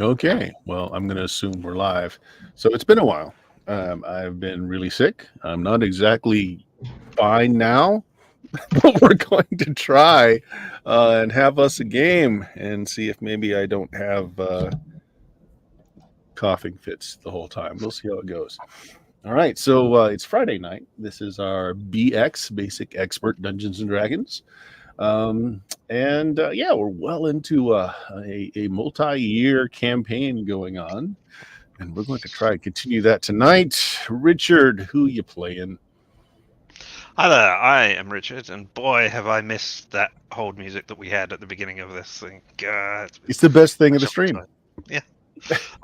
Okay, well, I'm going to assume we're live. So it's been a while. I've been really sick. I'm not exactly fine now, but we're going to try and have us a game and see if maybe I don't have coughing fits the whole time. We'll see how it goes. All right, so it's Friday night. This is our BX, Basic Expert Dungeons and Dragons. Yeah, we're well into a multi-year campaign going on, and we're going to try and continue that tonight. Richard, who you playing? Hi there, I am Richard, and boy, have I missed that hold music that we had at the beginning of this thing. God, It's the best thing of the such a long stream. time. Yeah.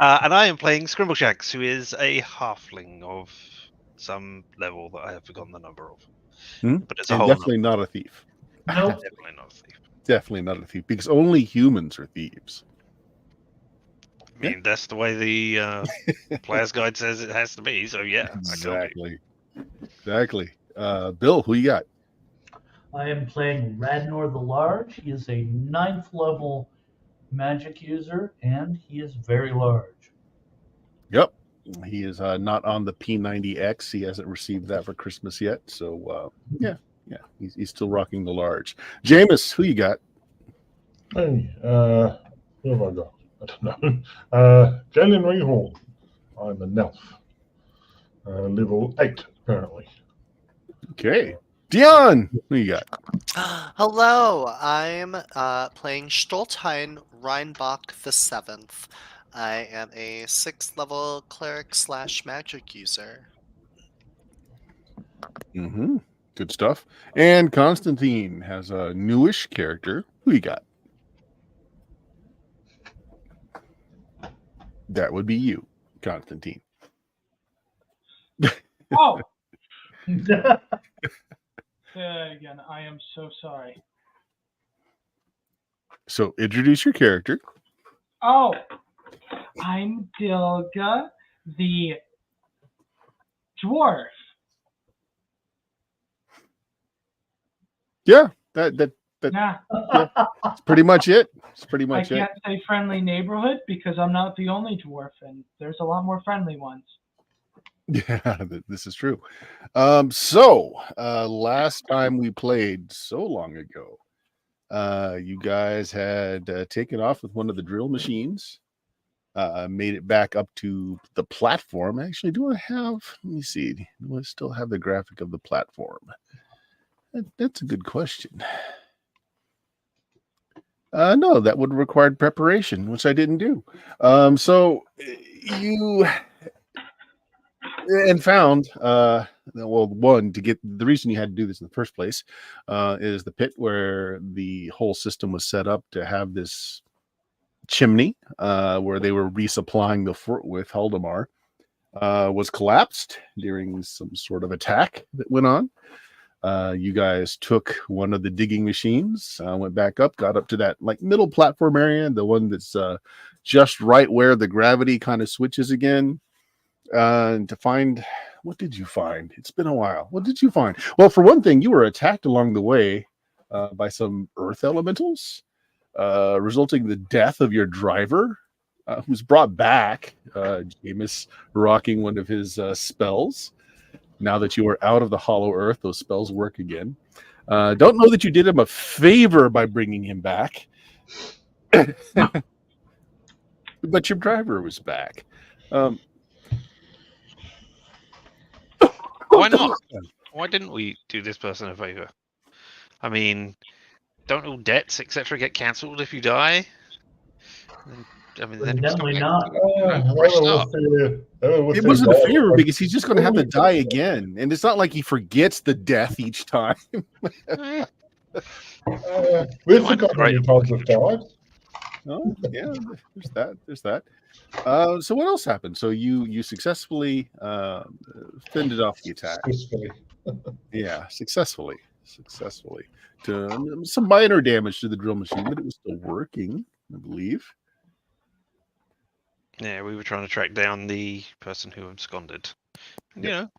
And I am playing Scrimbleshanks, who is a halfling of some level that I have forgotten the number of. But it's a And whole definitely number. not a thief. Nope. Definitely not a thief. Definitely not a thief, because only humans are thieves. I mean, that's the way the player's guide says it has to be, so yeah. Exactly. Exactly. Bill, who you got? I am playing Radnor the Large. He is a 9th level magic user, and he is very large. Yep. He is not on the P90X. He hasn't received that for Christmas yet. So, yeah, he's still rocking the large. Jameis, who you got? Hey, who have I got? I don't know. Jalen Rehorn. I'm a Nelf. Level 8, apparently. Okay. Dion, who you got? Hello, I'm playing Stoltheim Reinbach the 7th. I am a 6th level cleric / magic user. Mm-hmm. Good stuff. And Constantine has a newish character. Who you got? That would be you, Constantine. Oh! Again, I am so sorry. So introduce your character. Oh! I'm Dilga, the dwarf. Yeah, Nah, that's pretty much it. It's pretty I much it. can't say friendly neighborhood because I'm not the only dwarf, and there's a lot more friendly ones. Yeah, this is true. Last time we played so long ago, you guys had taken off with one of the drill machines, made it back up to the platform. Actually, do I have, let me see, do I still have the graphic of the platform? That's a good question. No, that would have required preparation, which I didn't do. So you and found one, to get the reason you had to do this in the first place is the pit where the whole system was set up to have this chimney where they were resupplying the fort with Haldemar was collapsed during some sort of attack that went on. You guys took one of the digging machines, went back up, got up to that like middle platform area, the one that's just right where the gravity kind of switches again. And to find, what did you find? It's been a while. What did you find? Well, for one thing, you were attacked along the way by some earth elementals, resulting in the death of your driver, who's brought back. Jameis rocking one of his spells. Now that you are out of the hollow earth, those spells work again. Don't know that you did him a favor by bringing him back. But your driver was back. Why not? Why didn't we do this person a favor? I mean, don't all debts, etc., get cancelled if you die? I mean, then Definitely not. It wasn't a favor because he's just going to have to die again, and it's not like he forgets the death each time. We've forgotten how many times we've died. Oh, yeah, there's that. So what else happened? So you successfully fended off the attack. Successfully. Yeah, successfully. To some minor damage to the drill machine, but it was still working, I believe. Yeah, we were trying to track down the person who absconded. And, Yep.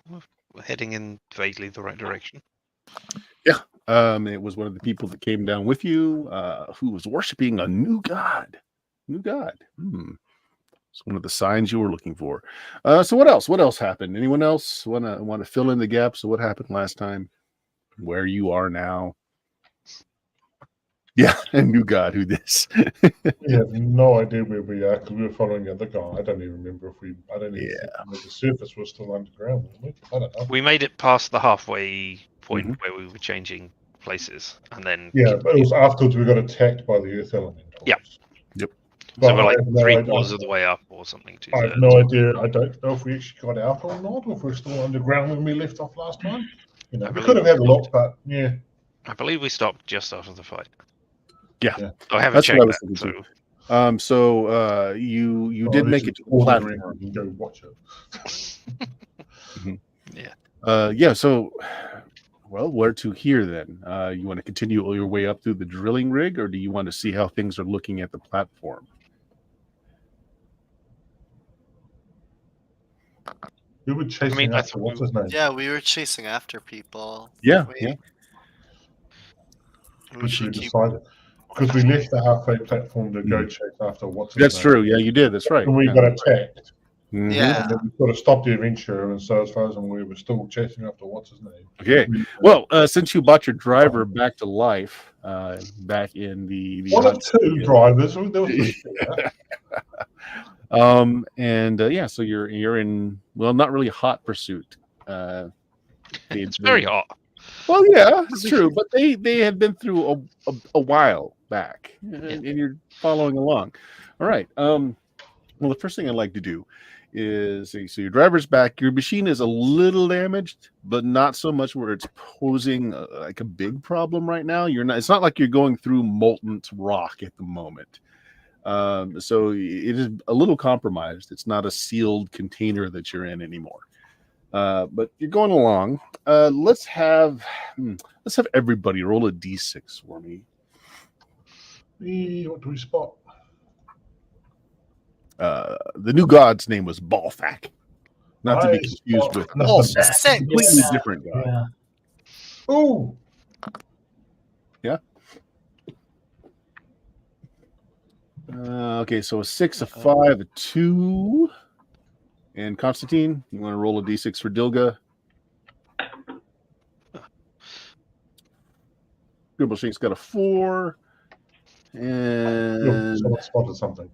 we're heading in vaguely the right direction. Yeah. It was one of the people that came down with you, who was worshiping a new god. It's one of the signs you were looking for. So what else? What else happened? Anyone else want to fill in the gaps of what happened last time? Where you are now? Yeah, and you God who this. We have no idea where we are because we were following the other guy. I don't even remember if we. I don't even think the surface was still underground. Wasn't we? I don't know. We made it past the halfway point where we were changing places, and then Yeah, but it was afterwards we got attacked by the earth elementals. Yeah. Yep. But so we're like I have no 3 idea. quarters of the way up or something. I have no idea. I don't know if we actually got out or not, or if we're still underground when we left off last time. You know, I we believe could have had a we look, but yeah. I believe we stopped just after the fight. Yeah. I haven't That's what I checked was that. thinking So you Oh, did this make is it to the ordering. platform. You can go watch it. yeah. Yeah. So, well, where to here then? You want to continue your way up through the drilling rig, or do you want to see how things are looking at the platform? We were chasing I after thought what's we- his name? Yeah, we were chasing after people. Yeah, We- yeah. We Which we should keep. decided because we left the halfway platform to go chase after what's his That's name. true. Yeah, you did. That's right. And we Yeah. got attacked. Mhm. Yeah. And then we sort of stopped the adventure, and so as far as we were still chasing after what's his name. Okay. Well, since you bought your driver back to life, back in the one of two drivers. There was a spare. and yeah, so you're in not really hot pursuit. It's very hot. Well, yeah, it's true, but they had been through a while back, and you're following along. All right. Well, the first thing I'd like to do is so your driver's back. Your machine is a little damaged, but not so much where it's posing like a big problem right now. You're not. It's not like you're going through molten rock at the moment. So it is a little compromised. It's not a sealed container that you're in anymore. But you're going along. Let's have everybody roll a d6 for me. What do we spot? The new god's name was Balthak, not to be confused with Oh, nothing. sick. completely different god. Yeah. Oh, Yeah. Okay, so a 6, a 5, a 2. And Constantine, you want to roll a d6 for Dilga? Gribbleshank's got a 4. And someone spotted something.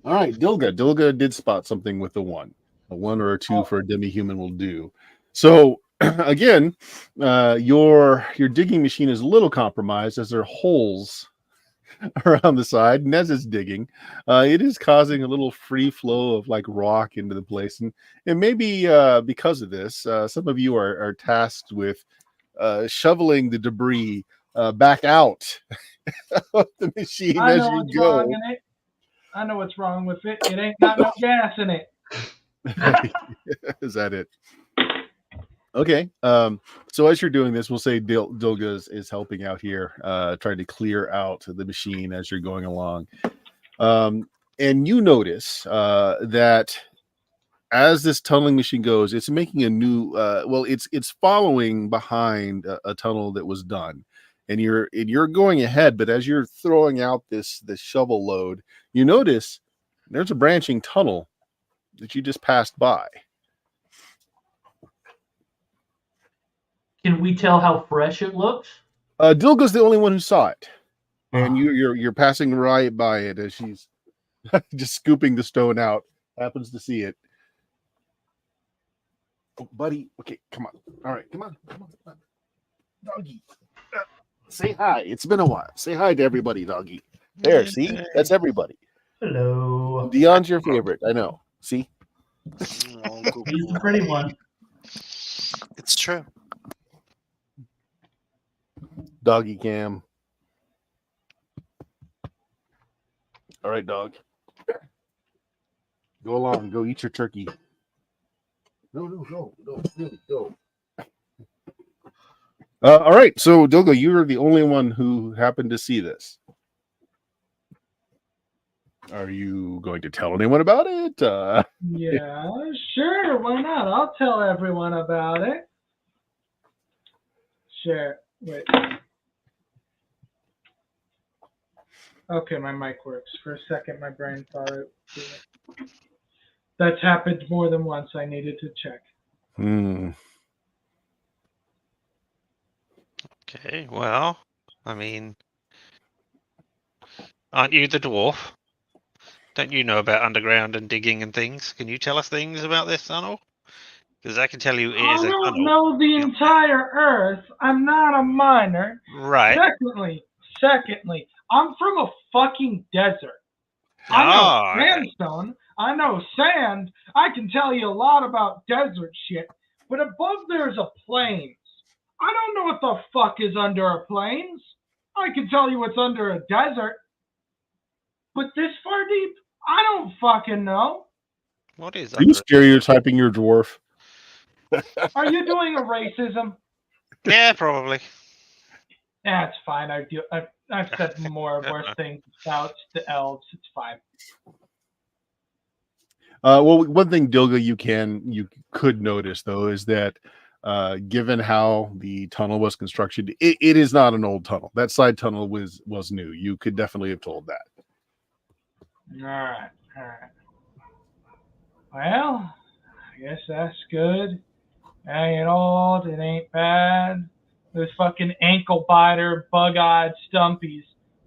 all right, Dilga. Dilga did spot something with a 1. A 1 or a 2 for a demi-human will do. So again, your digging machine is a little compromised as there are holes around the side, and as it's digging, it is causing a little free flow of like rock into the place, and maybe because of this, some of you are tasked with shoveling the debris back out of the machine I as know you what's go. wrong in it. I know what's wrong with it. It ain't got no gas in it. Is that it? Okay. So as you're doing this, we'll say Dilga is helping out here, trying to clear out the machine as you're going along. And you notice that as this tunneling machine goes, it's making a new. It's following behind a tunnel that was done, and you're going ahead. But as you're throwing out this shovel load, you notice there's a branching tunnel that you just passed by. Can we tell how fresh it looks? Dilga's the only one who saw it, and you're passing right by it as she's just scooping the stone out. Happens to see it. Oh, buddy. Okay, come on. All right, come on. Doggy. Say hi. It's been a while. Say hi to everybody, doggy. There, see? That's everybody. Hello. Dion's your favorite. I know. See? Oh, cool. He's the pretty one. It's true. Doggy cam. All right, dog. Go along. Go eat your turkey. No, really, go. All right, so Dilga, you're the only one who happened to see this. Are you going to tell anyone about it? Yeah, sure. Why not? I'll tell everyone about it. Sure. Wait. Okay, my mic works. For a second, my brain thought it. That's happened more than once. I needed to check. Hmm. Okay, well, I mean, aren't you the dwarf? Don't you know about underground and digging and things? Can you tell us things about this tunnel? Because I can tell you it is I a don't tunnel. know the Yeah. entire Earth. I'm not a miner. Right. Secondly, I'm from a fucking desert. I know Okay. sandstone. I know sand. I can tell you a lot about desert shit. But above there's a plains. I don't know what the fuck is under a plains. I can tell you what's under a desert. But this far deep, I don't fucking know. What is Are you under it? stereotyping your dwarf? Are you doing a racism? Yeah, probably. That's fine. I've said more worse things about the elves. It's fine. Well, one thing, Dilga, you could notice though is that given how the tunnel was constructed, it is not an old tunnel. That side tunnel was new. You could definitely have told that. All right. Well, I guess that's good. It ain't old. It ain't bad. Those fucking ankle biter, bug-eyed stumpies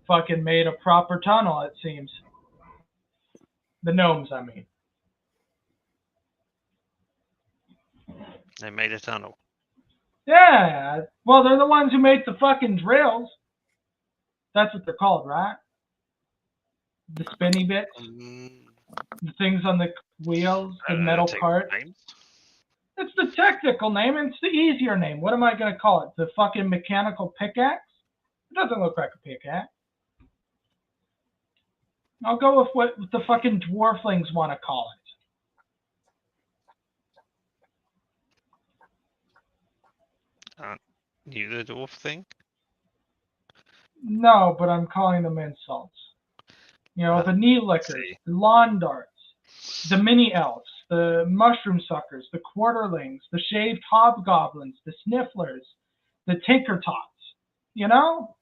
fucking made a proper tunnel, it seems. The gnomes, I mean. They made a tunnel. Yeah. Well, they're the ones who make the fucking drills. That's what they're called, right? The spinny bits, the things on the wheels, the metal cart. Names. It's the technical name, and it's the easier name. What am I going to call it? The fucking mechanical pickaxe? It doesn't look like a pickaxe. I'll go with what the fucking dwarflings want to call it. You the dwarf thing? No, but I'm calling them insults. You know, the knee lickers, see. the lawn darts, the mini elves, the mushroom suckers, the quarterlings, the shaved hobgoblins, the snifflers, the tinker tots. You know?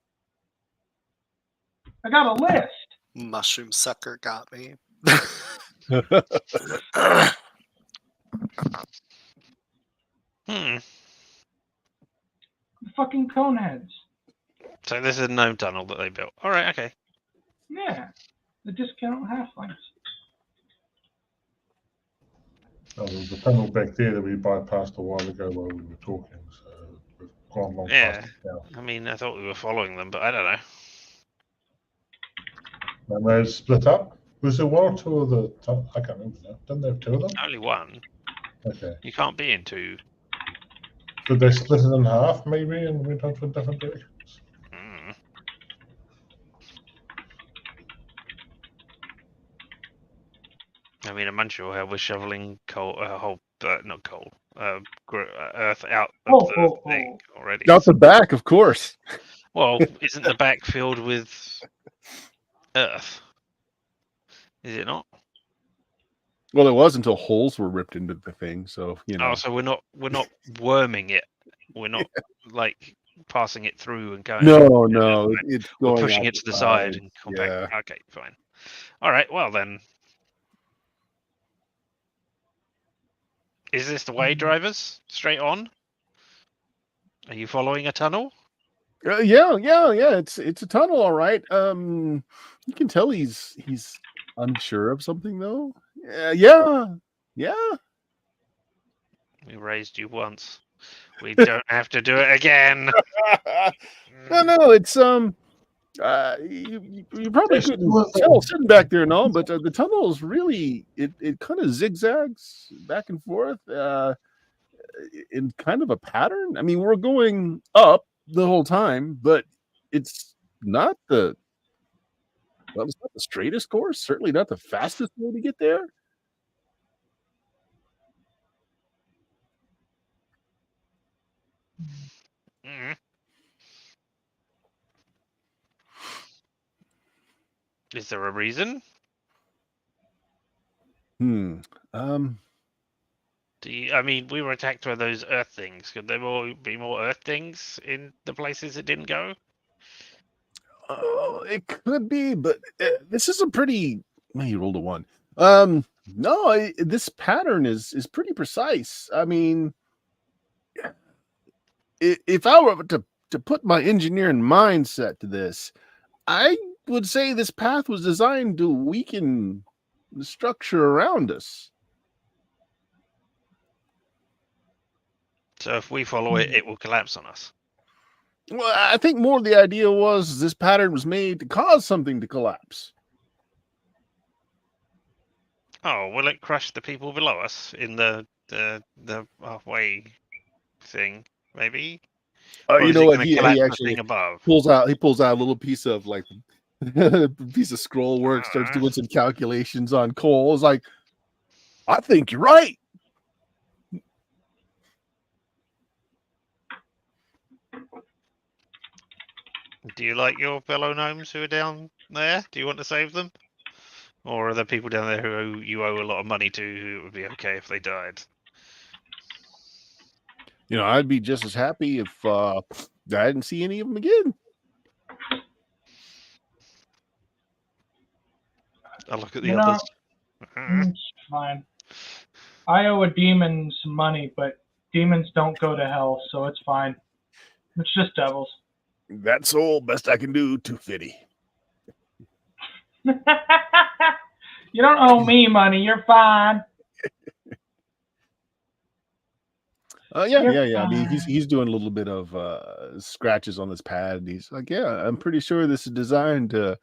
I got a list. Mushroom sucker got me. Hmm. The fucking coneheads. So this is a gnome tunnel that they built. All right. Okay. Yeah. The discount halflings. Oh, there was a tunnel back there that we bypassed a while ago while we were talking, so we've gone long Yeah. past it now. I mean, I thought we were following them, but I don't know. And they split up. Was there one or two of the? I can't remember now. Didn't they have two of them? Only one. Okay. You can't be in two. Did they split it in half maybe and went on to different directions? Hmm. I mean, I'm unsure how we're shoveling coal, not coal, earth out of the thing already. Out the back, of course. Well, isn't the back filled with earth? Is it not? Well, it was until holes were ripped into the thing. So you know. Oh, so we're not worming it. We're not like passing it through and going. No, it's We're going pushing out it to the side and compact. Yeah. Okay, fine. All right. Well then, is this the way, drivers? Straight on? Are you following a tunnel? Yeah. It's a tunnel, all right. You can tell he's unsure of something though. Yeah. We raised you once. We don't have to do it again. No, it's you probably Yes, couldn't well, tell sitting back there and all, but the tunnel is really it kind of zigzags back and forth in kind of a pattern. I mean, we're going up the whole time, but it's not the straightest course. Certainly not the fastest way to get there. Mm. Is there a reason? I mean, we were attacked by those earth things. Could there be more earth things in the places it didn't go? Oh, it could be, but this is a pretty. Man, you rolled a 1. No, this pattern is pretty precise. I mean, if I were to put my engineering mindset to this, I would say this path was designed to weaken the structure around us. So if we follow it, it will collapse on us. Well, I think more the idea was this pattern was made to cause something to collapse. Oh, will it crush the people below us in the halfway thing? Maybe. Or You is know it what? going to He collapse the actually thing above? pulls out a little piece of like piece of scroll work, starts Alright. doing some calculations on Cole. It's like, I think you're right. Do you like your fellow gnomes who are down there? Do you want to save them? Or are there people down there who you owe a lot of money to who it would be okay if they died? You know, I'd be just as happy if I didn't see any of them again. I'll look at the You know, others. it's fine. I owe a demon some money, but demons don't go to hell, so it's fine. It's just devils. That's all best I can do, 250. You don't owe me money. You're fine. Yeah. You're I mean, fine. he's doing a little bit of scratches on this pad. And he's like, yeah, I'm pretty sure this is designed to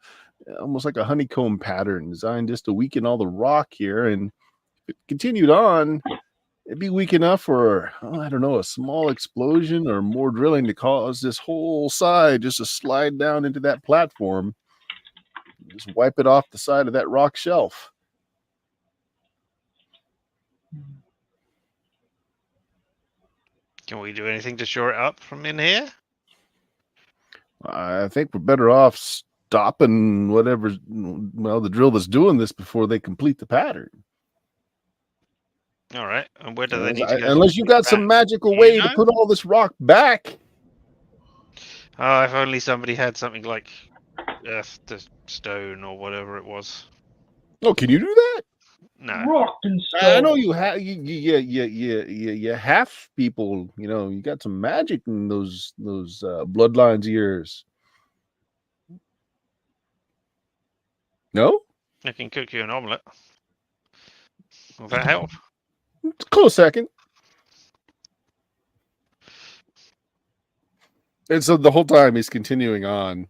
almost like a honeycomb pattern, designed just to weaken all the rock here. And if it continued on, it'd be weak enough for, I don't know, a small explosion or more drilling to cause this whole side just to slide down into that platform. Just wipe it off the side of that rock shelf. Can we do anything to shore it up from in here? I think we're better off stopping whatever's, well, the drill that's doing this before they complete the pattern. All right. And where do they need to go? Unless you got some magical You way know? to put all this rock back. Oh, if only somebody had something like earth to stone or whatever it was. Oh, can you do that? No. Rock and stone. I know you have. You half people. You know, you got some magic in those bloodlines of yours. No, I can cook you an omelette. Will that help? close second. And so the whole time he's continuing on.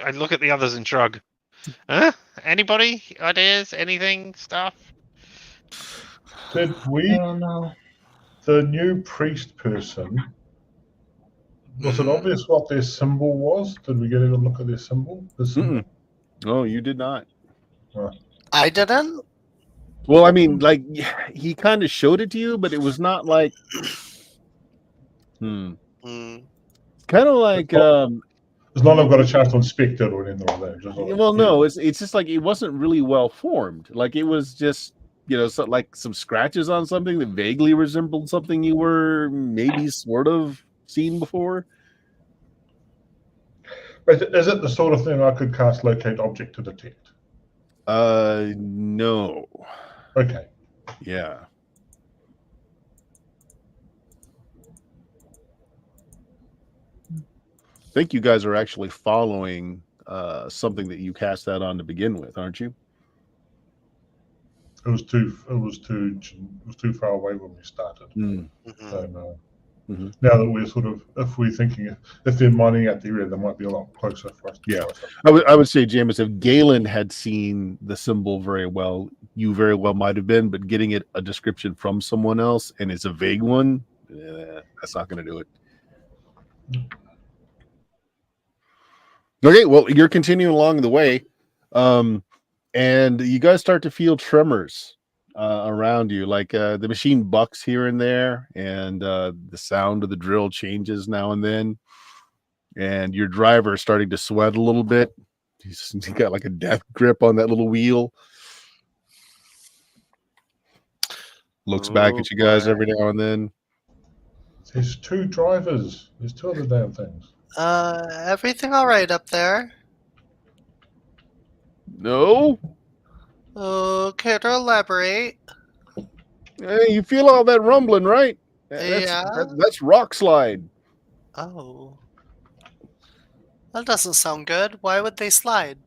I look at the others and shrug. Huh? Anybody? Ideas? Anything? Stuff? Did I we, don't know. the new priest person, was it obvious what their symbol was? Did we get a look at their symbol? The symbol? Oh, you did not. I didn't. Well, I mean, like he kind of showed it to you, but it was not like, Mm. kind of like, As long as I've got a chance to inspect it or anything like that. Just like, well, no, it's just like it wasn't really well formed. Like it was just, you know, so, like some scratches on something that vaguely resembled something you were maybe sort of seen before. But is it the sort of thing I could cast locate object to detect? No. Okay. Yeah. I think you guys are actually following something that you cast that on to begin with, aren't you? It was too far away when we started. Mm. So no. Mhm. Now that we're sort of, if we're thinking, if they're mining out the area, they might be a lot closer for us to Yeah. try something. I would say, Jameis, if Galen had seen the symbol very well, you very well might have been, but getting it a description from someone else and it's a vague one, that's not going to do it. Okay, well, you're continuing along the way, and you guys start to feel tremors around you, like the machine bucks here and there, and the sound of the drill changes now and then, and your driver is starting to sweat a little bit. He's got like a death grip on that little wheel. Looks back at you guys every now and then. There's two drivers. There's two of the damn things. Everything all right up there? No. Care to elaborate? Hey, you feel all that rumbling, right? Yeah. That's rock slide. Oh. That doesn't sound good. Why would they slide?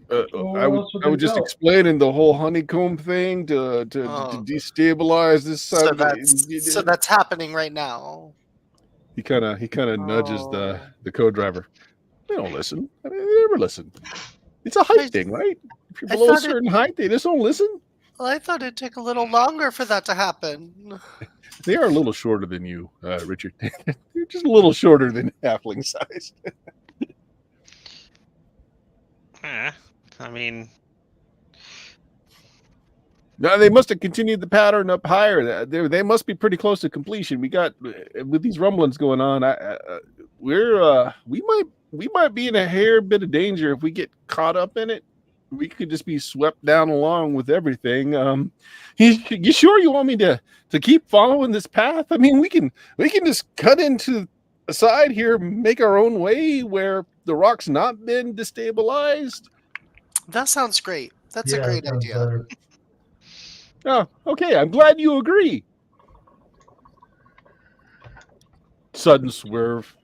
Well, I where would else would I they would just go? explain in the whole honeycomb thing to Oh. destabilize this side So of the. that's happening right now. He kind of nudges Oh. the co-driver. They don't listen. I mean, they never listen. It's a height thing, right? If you're I below a thought certain height, they just don't listen. Well, I thought it'd take a little longer for that to happen. They are a little shorter than you, Richard. You're just a little shorter than halfling size. Yeah, I mean, No, they must have continued the pattern up higher. They must be pretty close to completion. We got with these rumblings going on. We might be in a hair bit of danger if we get caught up in it. We could just be swept down along with everything. You sure you want me to keep following this path? I mean, we can just cut into a side here, make our own way where the rock's not been destabilized. That sounds great. That's a Yeah, great sounds idea. better. Oh, okay. I'm glad you agree. Sudden swerve.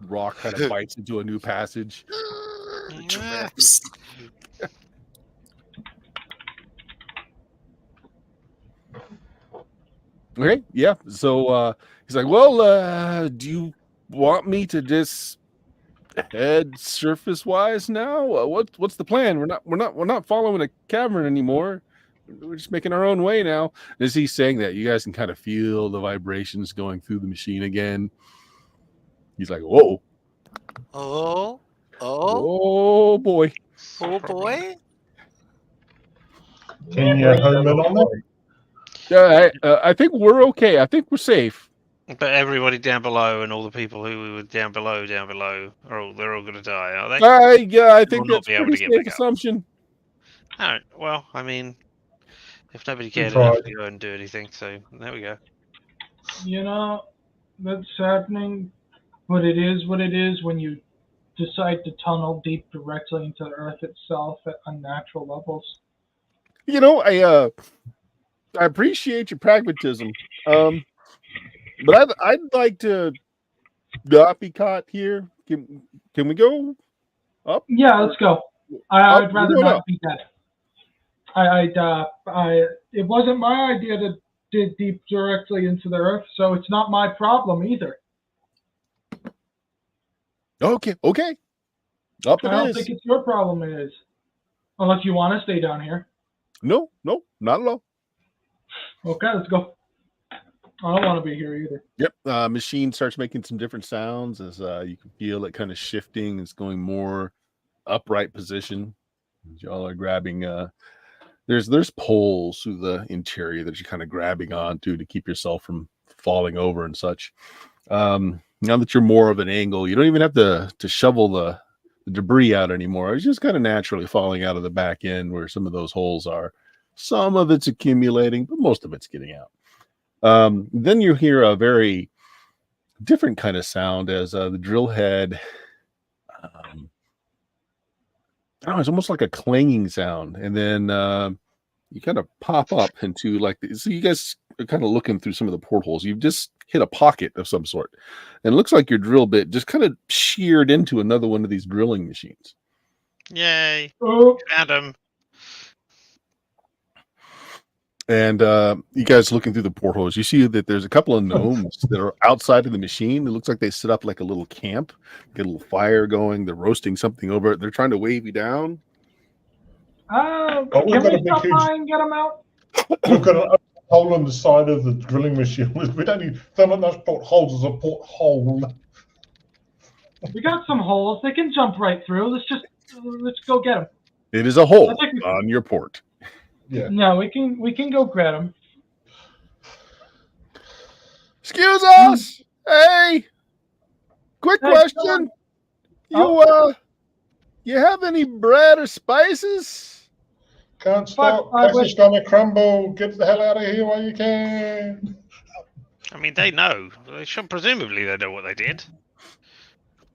Rock kind of bites into a new passage. Drifts. Okay, yeah. So he's like, "Well, do you want me to just head surface wise now? What's the plan? We're not following a cavern anymore. We're just making our own way now." As he's saying that, you guys can kind of feel the vibrations going through the machine again. He's like, "Whoa, Oh boy." boy. Can you home in on it? I think we're okay. I think we're safe. but everybody down below and all the people who were down below, they're all going to die, are they? I think We'll not that's be a able pretty to get safe back up. assumption. All right. Well, I mean, if nobody cared tried. enough to go and do anything, so there we go. You know, that's happening, but it is what it is when you decide to tunnel deep directly into the Earth itself at unnatural levels. You know, I appreciate your pragmatism, but I'd like to not be caught here. Can we go up? Yeah, let's go. I'd rather We're going not up. be dead. It wasn't my idea to dig deep directly into the Earth, so it's not my problem either. Okay. Up I it don't is. think it's your problem, it is. Unless you want to stay down here. No, not at all. Okay, let's go. I don't want to be here either. Yep. Machine starts making some different sounds as you can feel it kind of shifting. It's going more upright position. Y'all are grabbing. There's poles through the interior that you're kind of grabbing onto to keep yourself from falling over and such. Now that you're more of an angle, you don't even have to shovel the debris out anymore. It's just kind of naturally falling out of the back end where some of those holes are. Some of it's accumulating, but most of it's getting out. Then you hear a very different kind of sound as the drill head. It's almost like a clanging sound, and then you kind of pop up into so you guys are kind of looking through some of the portholes. You've just hit a pocket of some sort, and it looks like your drill bit just kind of sheared into another one of these drilling machines. Yay! Oh, Found him. And you guys looking through the portholes, you see that there's a couple of gnomes that are outside of the machine. It looks like they set up like a little camp, get a little fire going. They're roasting something over it. They're trying to wave you down. can we've got a we big, stop huge- by and get them out? We've got a hole on the side of the drilling machine. We don't need thermal portholes as a porthole. We got some holes. They can jump right through. Let's go get them. It is a hole I think we- on your port. Yeah. No, we can go grab them. Excuse us. Hey, quick Hey, question. You have any bread or spices? Can't stop. I Place is gonna crumble. Get the hell out of here while you can. I mean, they know. Presumably, they know what they did.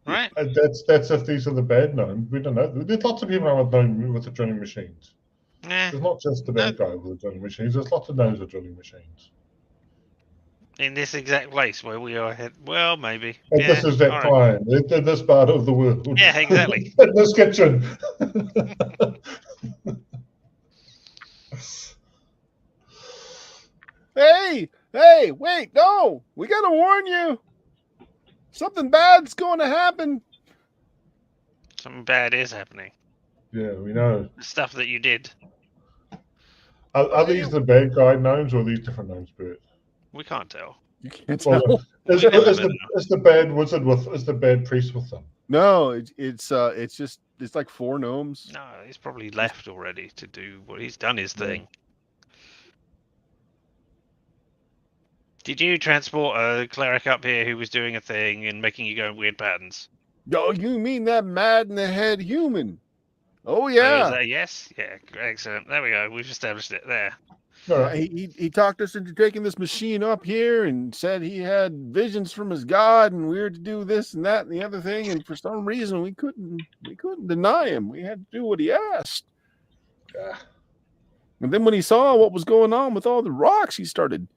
right? That's if these are the bad gnomes. We don't know. There's lots of people around with the drilling machines. Eh, There's not just the bad guy with the drilling machines. There's lots of gnomes with drilling machines. in this exact place where we are head. Well, maybe. And Yeah, this is that all right. time, in this part of the world. Yeah, exactly. In this kitchen. Hey, wait, no, we gotta warn you. Something bad's going to happen. Something bad is happening. Yeah, we know. The stuff that you did. Are these the bad guy gnomes or are these different gnomes, Bert? We can't tell. You can't Well, tell. is We never the bad wizard is the bad priest with them? No, it's like 4 gnomes. No, he's probably left already to do what he's done his thing. Did you transport a cleric up here who was doing a thing and making you go in weird patterns? Oh, you mean that mad in the head human? Oh Oh, is yeah. that a yes? Yeah, excellent. There we go. We've established it there. No, He talked us into taking this machine up here and said he had visions from his god and we were to do this and that and the other thing, and for some reason we couldn't deny him. We had to do what he asked. And then when he saw what was going on with all the rocks, he started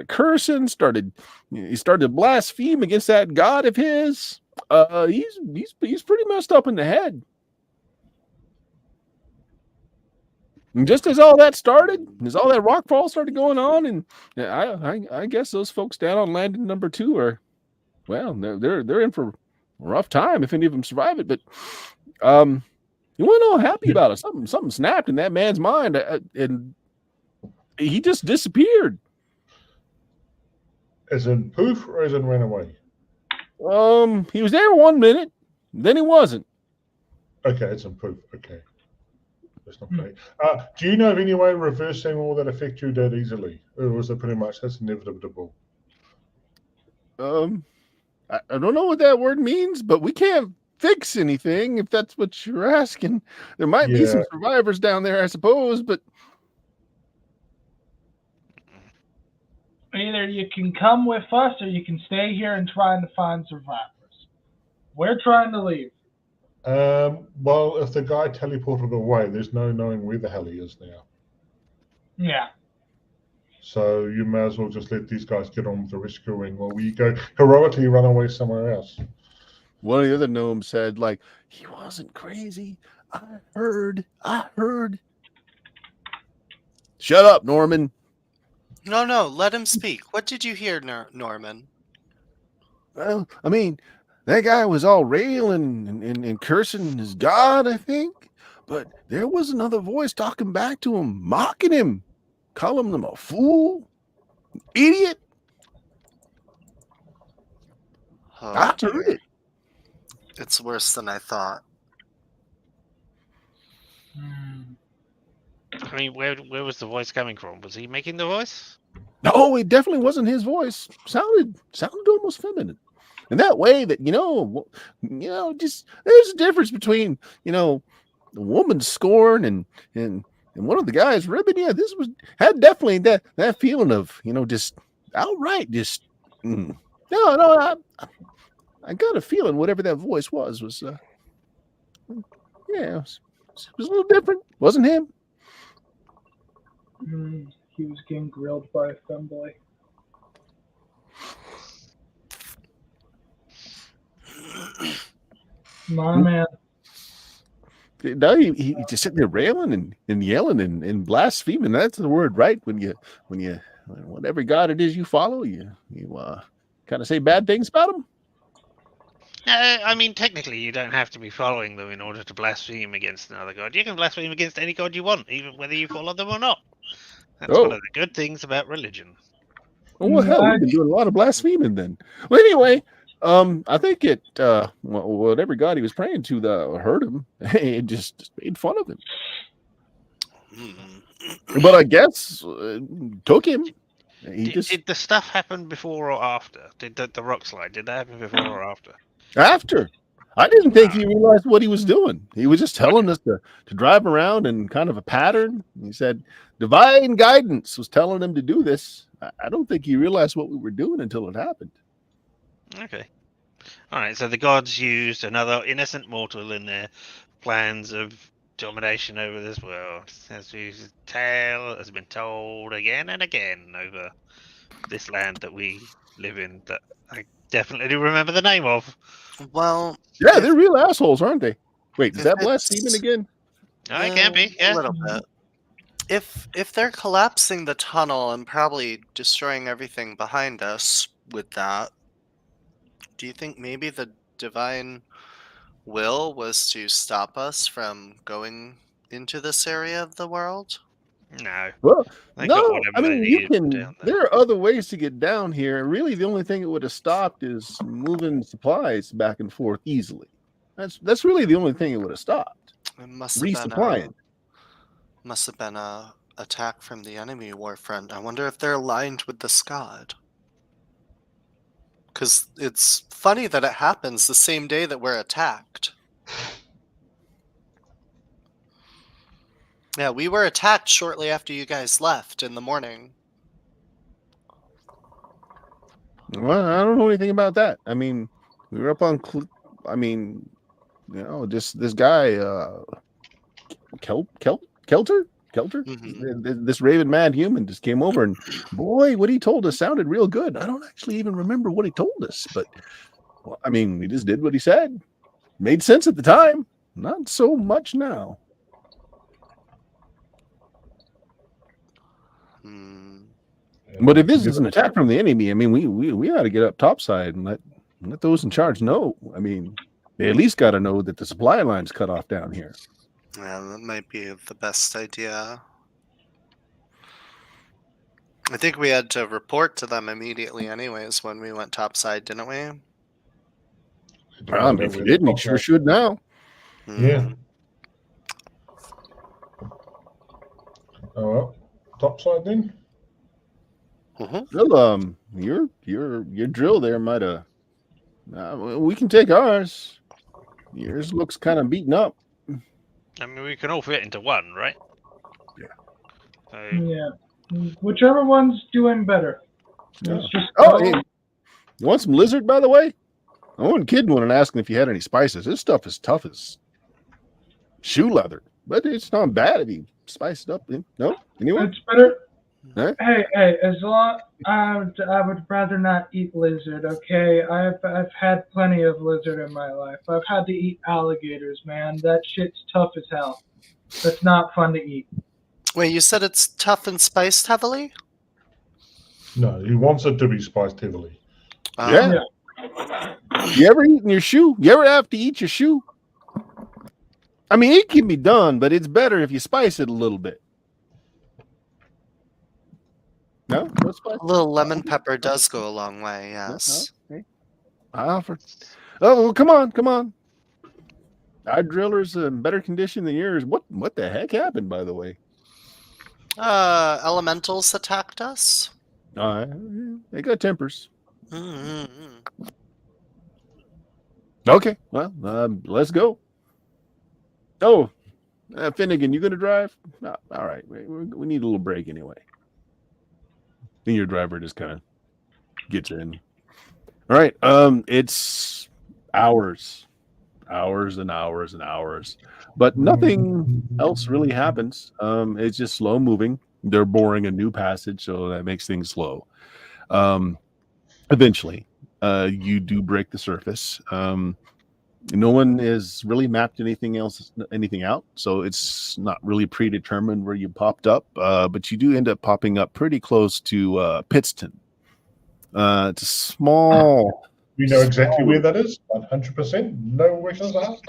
cursing, he started to blaspheme against that god of his. He's pretty messed up in the head. And just as all that started, as all that rockfall started going on, and I guess those folks down on landing number 2 are, well, they're in for a rough time if any of them survive it. But you want to know how happy about it? Something snapped in that man's mind, and he just disappeared. as in poof or as in ran away? He was there 1 minute, then he wasn't. Okay, it's in poof. Okay. That's not great. Do you know of any way of reversing all that affect you that easily? Or was it pretty much that's inevitable? I don't know what that word means, but we can't fix anything if that's what you're asking. There might be some survivors down there, I suppose, but Either you can come with us or you can stay here and try to find survivors. We're trying to leave. Well, if the guy teleported away, there's no knowing where the hell he is now. Yeah. So you may as well just let these guys get on with the rescuing while we go heroically run away somewhere else. one of the other gnomes said, like, he wasn't crazy. I heard. Shut up, Norman. No, let him speak. What did you hear, Norman? Well, I mean, that guy was all railing and cursing his god, I think. But there was another voice talking back to him, mocking him, calling him a fool, idiot. Oh, I heard dear. it. It's worse than I thought. I mean, where was the voice coming from? Was he making the voice? No, it definitely wasn't his voice. Sounded almost feminine. In that way that, just there's a difference between, the woman's scorn and one of the guys ribbing. Yeah, this had definitely that feeling of, just outright just no, I got a feeling whatever that voice was it was a little different. Wasn't him. He was getting grilled by a femboy. My man. No, he just sitting there railing and yelling and blaspheming. That's the word, right? When whatever god it is you follow, you kind of say bad things about them. I mean, technically, you don't have to be following them in order to blaspheme against another god. You can blaspheme against any god you want, even whether you follow them or not. That's one of the good things about religion. Oh, well, hell, we've been doing a lot of blaspheming then. Well, anyway, I think whatever god he was praying to heard him and just made fun of him. But I guess took him. Did the stuff happen before or after? Did the rock slide? Did that happen before or after? After. I didn't think he realized what he was doing. He was just telling us to drive around in kind of a pattern. He said divine guidance was telling him to do this. I don't think he realized what we were doing until it happened. Okay. All right, so the gods used another innocent mortal in their plans of domination over this world. As whose tale has been told again and again over this land that we live in, that I definitely do remember the name of. Well, Yeah, if, they're real assholes, aren't they? Wait, is if that it's blaspheming again? Oh, it can be, a yeah. little bit. If they're collapsing the tunnel and probably destroying everything behind us with that, do you think maybe the divine will was to stop us from going into this area of the world? No, Well, they got no. I whatever they mean, you needed can. down there. There are other ways to get down here, and really, the only thing it would have stopped is moving supplies back and forth easily. That's really the only thing it would have stopped. It Resupplying. must have been a attack from the enemy warfront. I wonder if they're aligned with the Scud. Because it's funny that it happens the same day that we're attacked. Yeah, we were attacked shortly after you guys left in the morning. Well, I don't know anything about that. I mean, we were up on. I mean, just this guy, Kelter. This raven mad human just came over, and boy, what he told us sounded real good. I don't actually even remember what he told us, but well, I mean, he just did what he said. Made sense at the time, not so much now. Hmm. But if this is an attack from the enemy, I mean, we ought to get up topside and let those in charge know. I mean, they at least got to know that the supply line's cut off down here. Yeah, that might be the best idea. I think we had to report to them immediately anyways when we went topside, didn't we? If you didn't, you sure should now. Yeah. Hmm. Oh well, topside then. Well, your drill there might have. We can take ours. Yours looks kind of beaten up. I mean, we can all fit into one, right? Yeah. So, Yeah. Whichever one's doing better. Yeah. Let's just Oh, go. hey, you want some lizard, by the way? I wasn't kidding when asking if you had any spices. This stuff is tough as shoe leather, but it's not bad if you spice it up. No, anyone? It's better. Huh? Hey, as long I would rather not eat lizard. Okay, I've had plenty of lizard in my life. I've had to eat alligators, man. That shit's tough as hell. That's not fun to eat. Wait, you said it's tough and spiced heavily? No, he wants it to be spiced heavily. Yeah. You ever eaten your shoe? You ever have to eat your shoe? I mean, it can be done, but it's better if you spice it a little bit. No spice. A little lemon pepper does go a long way, yes. Okay. I offer. Oh, well, come on. Our driller's in better condition than yours. What the heck happened, by the way? Elementals attacked us. They got tempers. Mm-hmm. Okay, well, let's go. Oh, Finnegan, you gonna drive? No, all right, we need a little break anyway. Then your driver just kind of gets in. All right, it's hours and hours, but nothing else really happens. It's just slow moving. They're boring a new passage, so that makes things slow. Eventually, you do break the surface. No one has really mapped anything out, so it's not really predetermined where you popped up. But you do end up popping up pretty close to Pittston. It's a small. We know exactly where that is. 100%. No questions asked.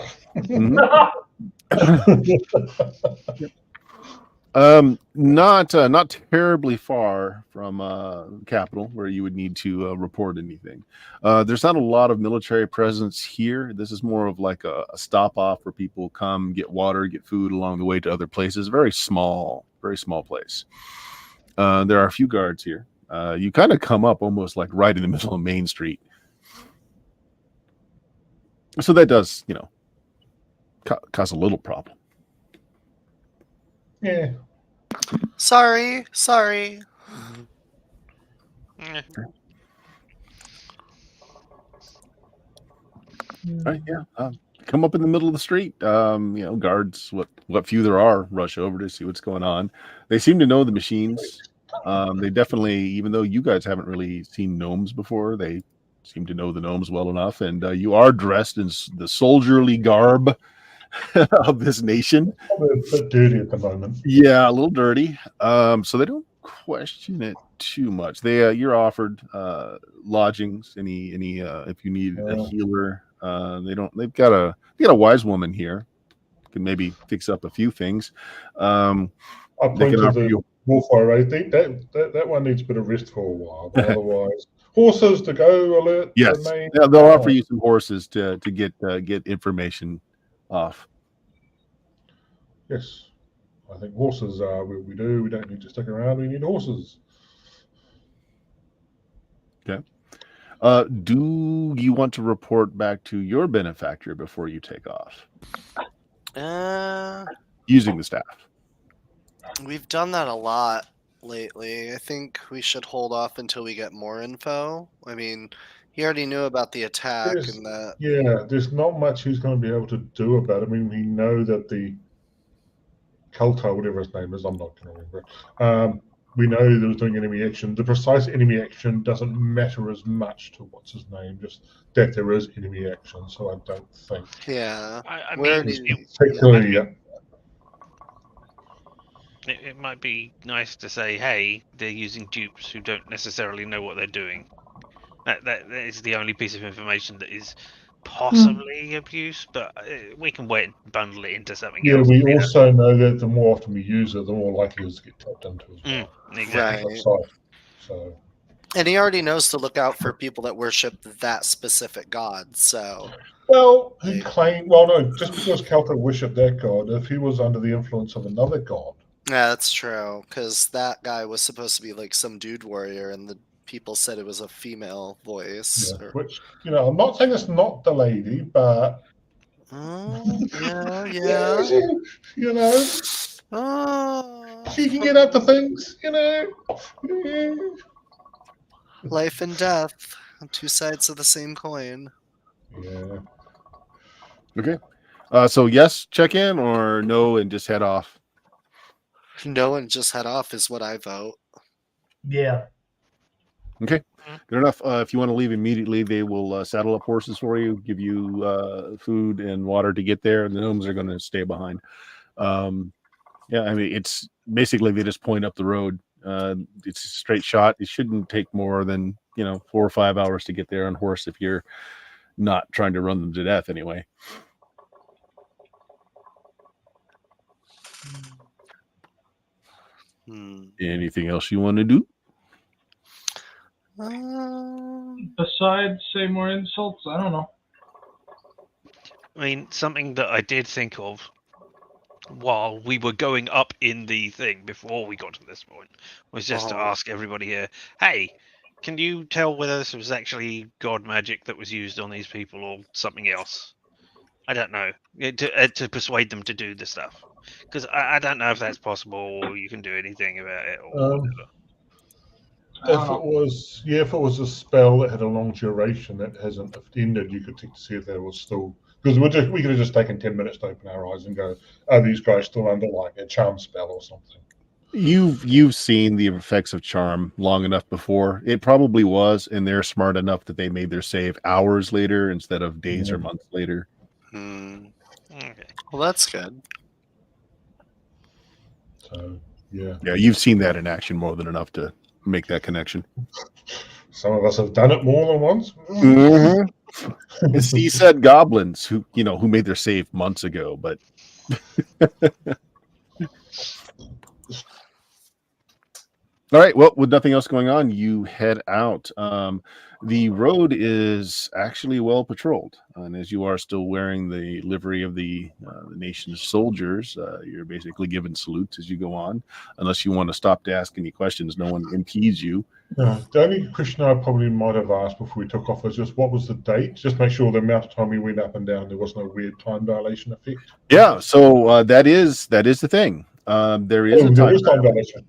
Not terribly far from capital where you would need to report anything. There's not a lot of military presence here. This is more of like a stop off where people come get water, get food along the way to other places. Very small place. There are a few guards here. You kind of come up almost like right in the middle of Main Street. So that does, cause a little problem. Yeah. Sorry. Right, yeah. Come up in the middle of the street. Guards, what few there are, rush over to see what's going on. They seem to know the machines. They definitely, even though you guys haven't really seen gnomes before, they seem to know the gnomes well enough. And you are dressed in the soldierly garb of this nation. Probably a bit dirty at the moment. Yeah, a little dirty. So they don't question it too much. You're offered lodgings. Any if you need a healer. They've got a wise woman here. Can maybe fix up a few things. I They point can to offer the you. warfare. I think that one needs a bit of rest for a while. But otherwise, horses to go alert. Yes, The main. they'll offer you some horses to get information off. Yes, I think horses are what we do. We don't need to stick around. We need horses. Do you want to report back to your benefactor before you take off using the staff? We've done that a lot lately. I think we should hold off until we get more info. I mean, he already knew about the attack and that. Yeah, there's not much he's going to be able to do about it. I mean, we know that the Kelto, whatever his name is, I'm not going to remember. We know that it was doing enemy action. The precise enemy action doesn't matter as much to what's his name, just that there is enemy action. So I don't think. Yeah. I Where mean, Particularly, it might be nice to say, hey, they're using dupes who don't necessarily know what they're doing. That is the only piece of information that is possibly abuse, but we can wait and bundle it into something else. we also know that the more often we use it, the more likely it is to get tapped into as well. Exactly. Right. So. And he already knows to look out for people that worship that specific god. So. Well, he claimed. Well, no, just because Kelto worshipped that god, if he was under the influence of another god. Yeah, that's true. Because that guy was supposed to be like some dude warrior, and the people said it was a female voice. Yeah, which, I'm not saying it's not the lady, but yeah. She can get up to things, Life and death, two sides of the same coin. Yeah. Okay. So yes, check in, or no and just head off. No and just head off is what I vote. Yeah. Okay, good enough. If you want to leave immediately, they will saddle up horses for you, give you food and water to get there, and the gnomes are going to stay behind. I mean, it's basically they just point up the road. It's a straight shot. It shouldn't take more than 4 or 5 hours to get there on horse if you're not trying to run them to death anyway. Anything else you want to do? Besides, say more insults? I don't know. I mean, something that I did think of while we were going up in the thing before we got to this point was just to ask everybody here, hey, can you tell whether this was actually god magic that was used on these people or something else? I don't know. To persuade them to do the stuff. Because I don't know if that's possible or you can do anything about it or whatever. If it was a spell that had a long duration that hasn't ended, you could check to see if there was still, because we could have just taken 10 minutes to open our eyes and go, are these guys still under like a charm spell or something? You've seen the effects of charm long enough before. It probably was, and they're smart enough that they made their save hours later instead of days or months later. Okay. Well, that's good. So yeah, you've seen that in action more than enough to make that connection. Some of us have done it more than once. It's he said goblins who made their save months ago, but all right. Well, with nothing else going on, you head out. The road is actually well patrolled, and as you are still wearing the livery of the nation's soldiers, you're basically given salutes as you go on. Unless you want to stop to ask any questions, no one impedes you. The only question I probably might have asked before we took off was just what was the date? Just make sure the amount of time we went up and down, there was no weird time dilation effect. Yeah. So that is the thing. There is a time dilation.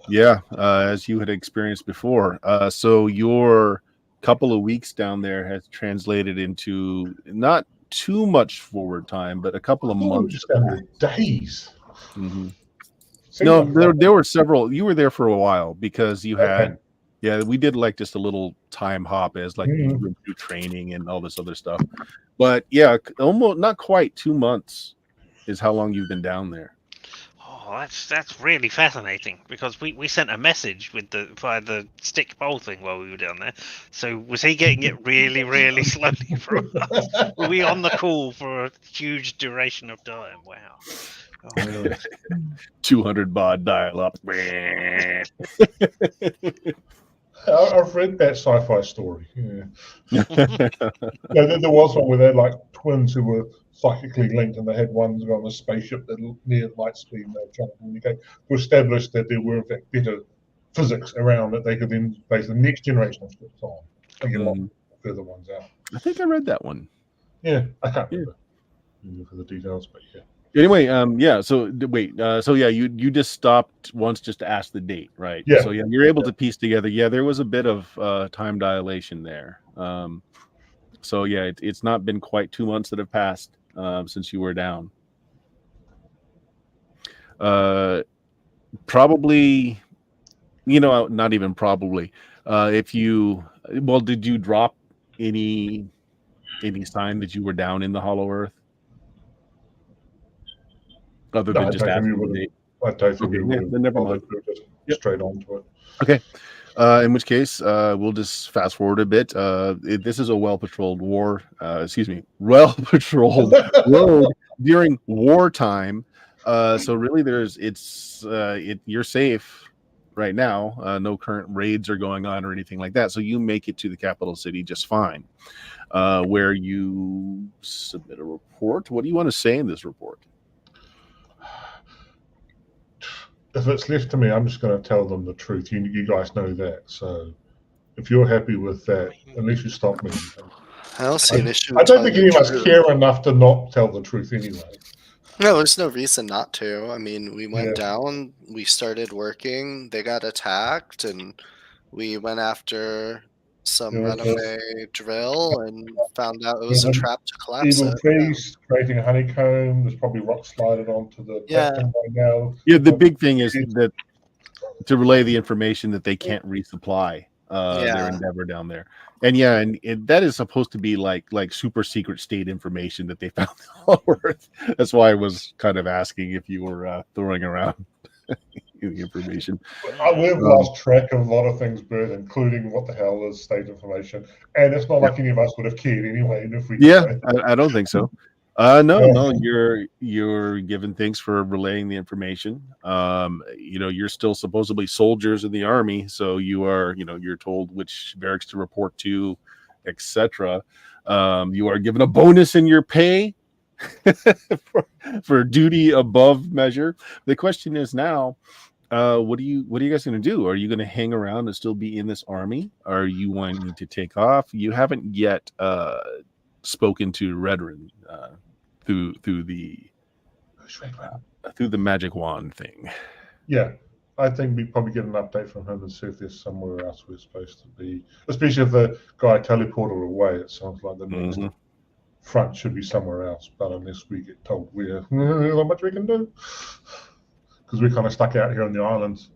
Yeah, as you had experienced before. So your couple of weeks down there has translated into not too much forward time, but a couple of Oh, months. just under days. Mhm. Seems No, like there were several. You were there for a while because you Okay. had, yeah, we did like just a little time hop as like you went through training and all this other stuff. But yeah, almost not quite 2 months is how long you've been down there. Oh, that's really fascinating because we sent a message with via the stick bowl thing while we were down there. So was he getting it really, really slowly from us? Were we on the call for a huge duration of time? Wow. Oh, 200 baud dial up. I've read that sci-fi story. Yeah. There was one where they had like twins who were psychically linked, and they had one on a spaceship that near light speed, and they were trying to communicate to establish that there were in fact better physics around that they could then base the next generation of ships on and get a lot further ones out. I think I read that one. Yeah, I can't remember for the details, but yeah. Anyway, yeah. So wait, so yeah, you just stopped once just to ask the date, right? Yeah. So yeah, you're able to piece together. Yeah, there was a bit of time dilation there. So yeah, it's not been quite 2 months that have passed since you were down. Probably, not even probably. If you, well, did you drop any sign that you were down in the Hollow Earth? Other than just asking the date. I don't think we would then never mind. just straight on to it. Okay. In which case, we'll just fast forward a bit. This is a well-patrolled well-patrolled road during wartime. So really, you're safe right now. No current raids are going on or anything like that. So you make it to the capital city just fine. Where you submit a report. What do you want to say in this report? If it's left to me, I'm just going to tell them the truth. You guys know that. So if you're happy with that, unless you stop me. I don't see an issue. I don't think any of us care enough to not tell the truth anyway. No, there's no reason not to. I mean, we went down, we started working, they got attacked, and we went after some runaway drill and found out it was a trap to collapse Evil it. trees creating a honeycomb. There's probably rocks slided onto the platform right now. Yeah, the big thing is that to relay the information that they can't resupply their endeavor down there. And that is supposed to be like super secret state information that they found on Earth. That's why I was kind of asking if you were throwing around the information. We've lost track of a lot of things, Bert, including what the hell is state information. And it's not like any of us would have cared anyway. If we I don't think so. No, you're given thanks for relaying the information. You're still supposedly soldiers in the army, so you're told which barracks to report to, etc. You are given a bonus in your pay for duty above measure. The question is now, what are you guys going to do? Are you going to hang around and still be in this army? Are you wanting to take off? You haven't yet spoken to Redrin through the magic wand thing. Yeah, I think we probably get an update from him and see if there's somewhere else we're supposed to be. Especially if the guy teleported away, it sounds like the next front should be somewhere else. But unless we get told there's not much we can do, because we're kind of stuck out here on the islands.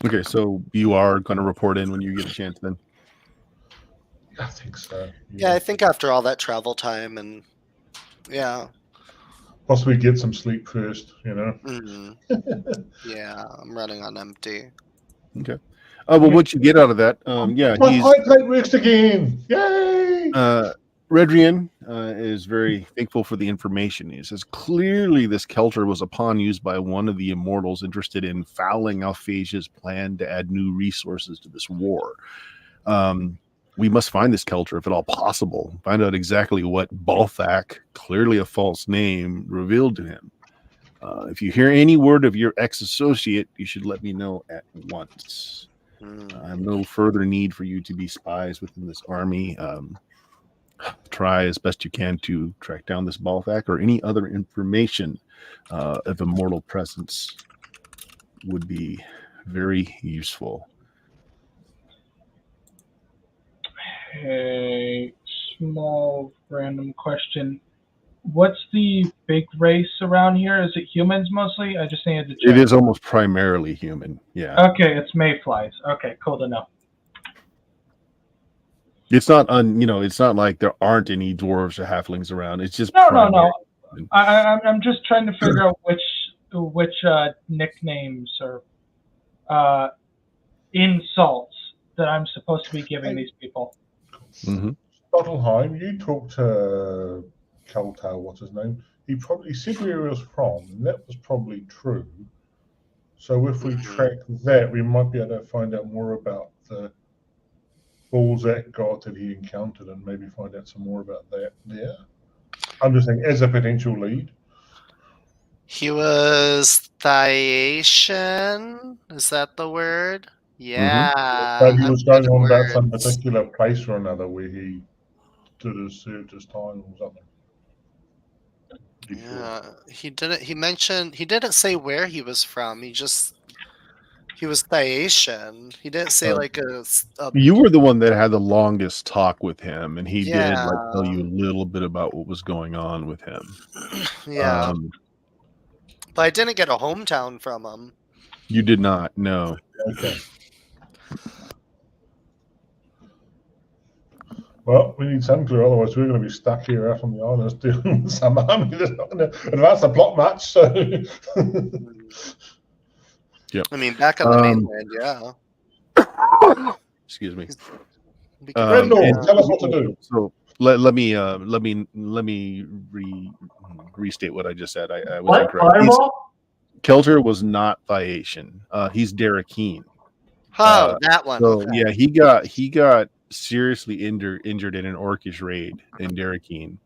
Okay, so you are going to report in when you get a chance then? I think so. Yeah, I think after all that travel time and possibly get some sleep first, Mm-hmm. Yeah, I'm running on empty. Okay. Well, what you get out of that? My plate works again! Yay! Redrian is very thankful for the information. He says, clearly this Kelter was a pawn used by one of the immortals interested in fouling Alphasia's plan to add new resources to this war. We must find this Kelter if at all possible. Find out exactly what Balthak, clearly a false name, revealed to him. If you hear any word of your ex-associate, you should let me know at once. I have no further need for you to be spies within this army. Try as best you can to track down this Balthak or any other information of immortal presence would be very useful. Okay, small random question. What's the big race around here? Is it humans mostly? I just needed to check. It is almost primarily human. Yeah, Okay, it's mayflies. Okay, cool to know. it's not it's not like there aren't any dwarves or halflings around. It's just No. primarily human. I'm just trying to figure out which nicknames or insults that I'm supposed to be giving these people. Mm-hmm. Stottelheim, you talked to Keltail, what's his name? He probably said where he was from, and that was probably true. So if we track that, we might be able to find out more about the Balzac god that he encountered and maybe find out some more about that there. I'm just saying, as a potential lead. He was Thaatian. Is that the word? Yeah. But he I'm was going good at on about some words. particular place or another where he served his time or something. Yeah, he didn't. He mentioned he didn't say where he was from. He was Thaatian. He didn't say like a You were the one that had the longest talk with him, and he did like Yeah. tell you a little bit about what was going on with him. yeah. But I didn't get a hometown from him. You did not. No. Okay. Well, we need some clue, otherwise we're going to be stuck here out on the islands dealing with some army that's not going to advance the plot much. So, Yep. I mean, back on the mainland, yeah. Excuse me. Randall, tell us what to do. So let me restate what I just said. I was incorrect. Fireball? Kelter was not Thaatian. He's Derekeen. Oh, that one. So okay. yeah, he got seriously injured in an orcish raid in Derekeen.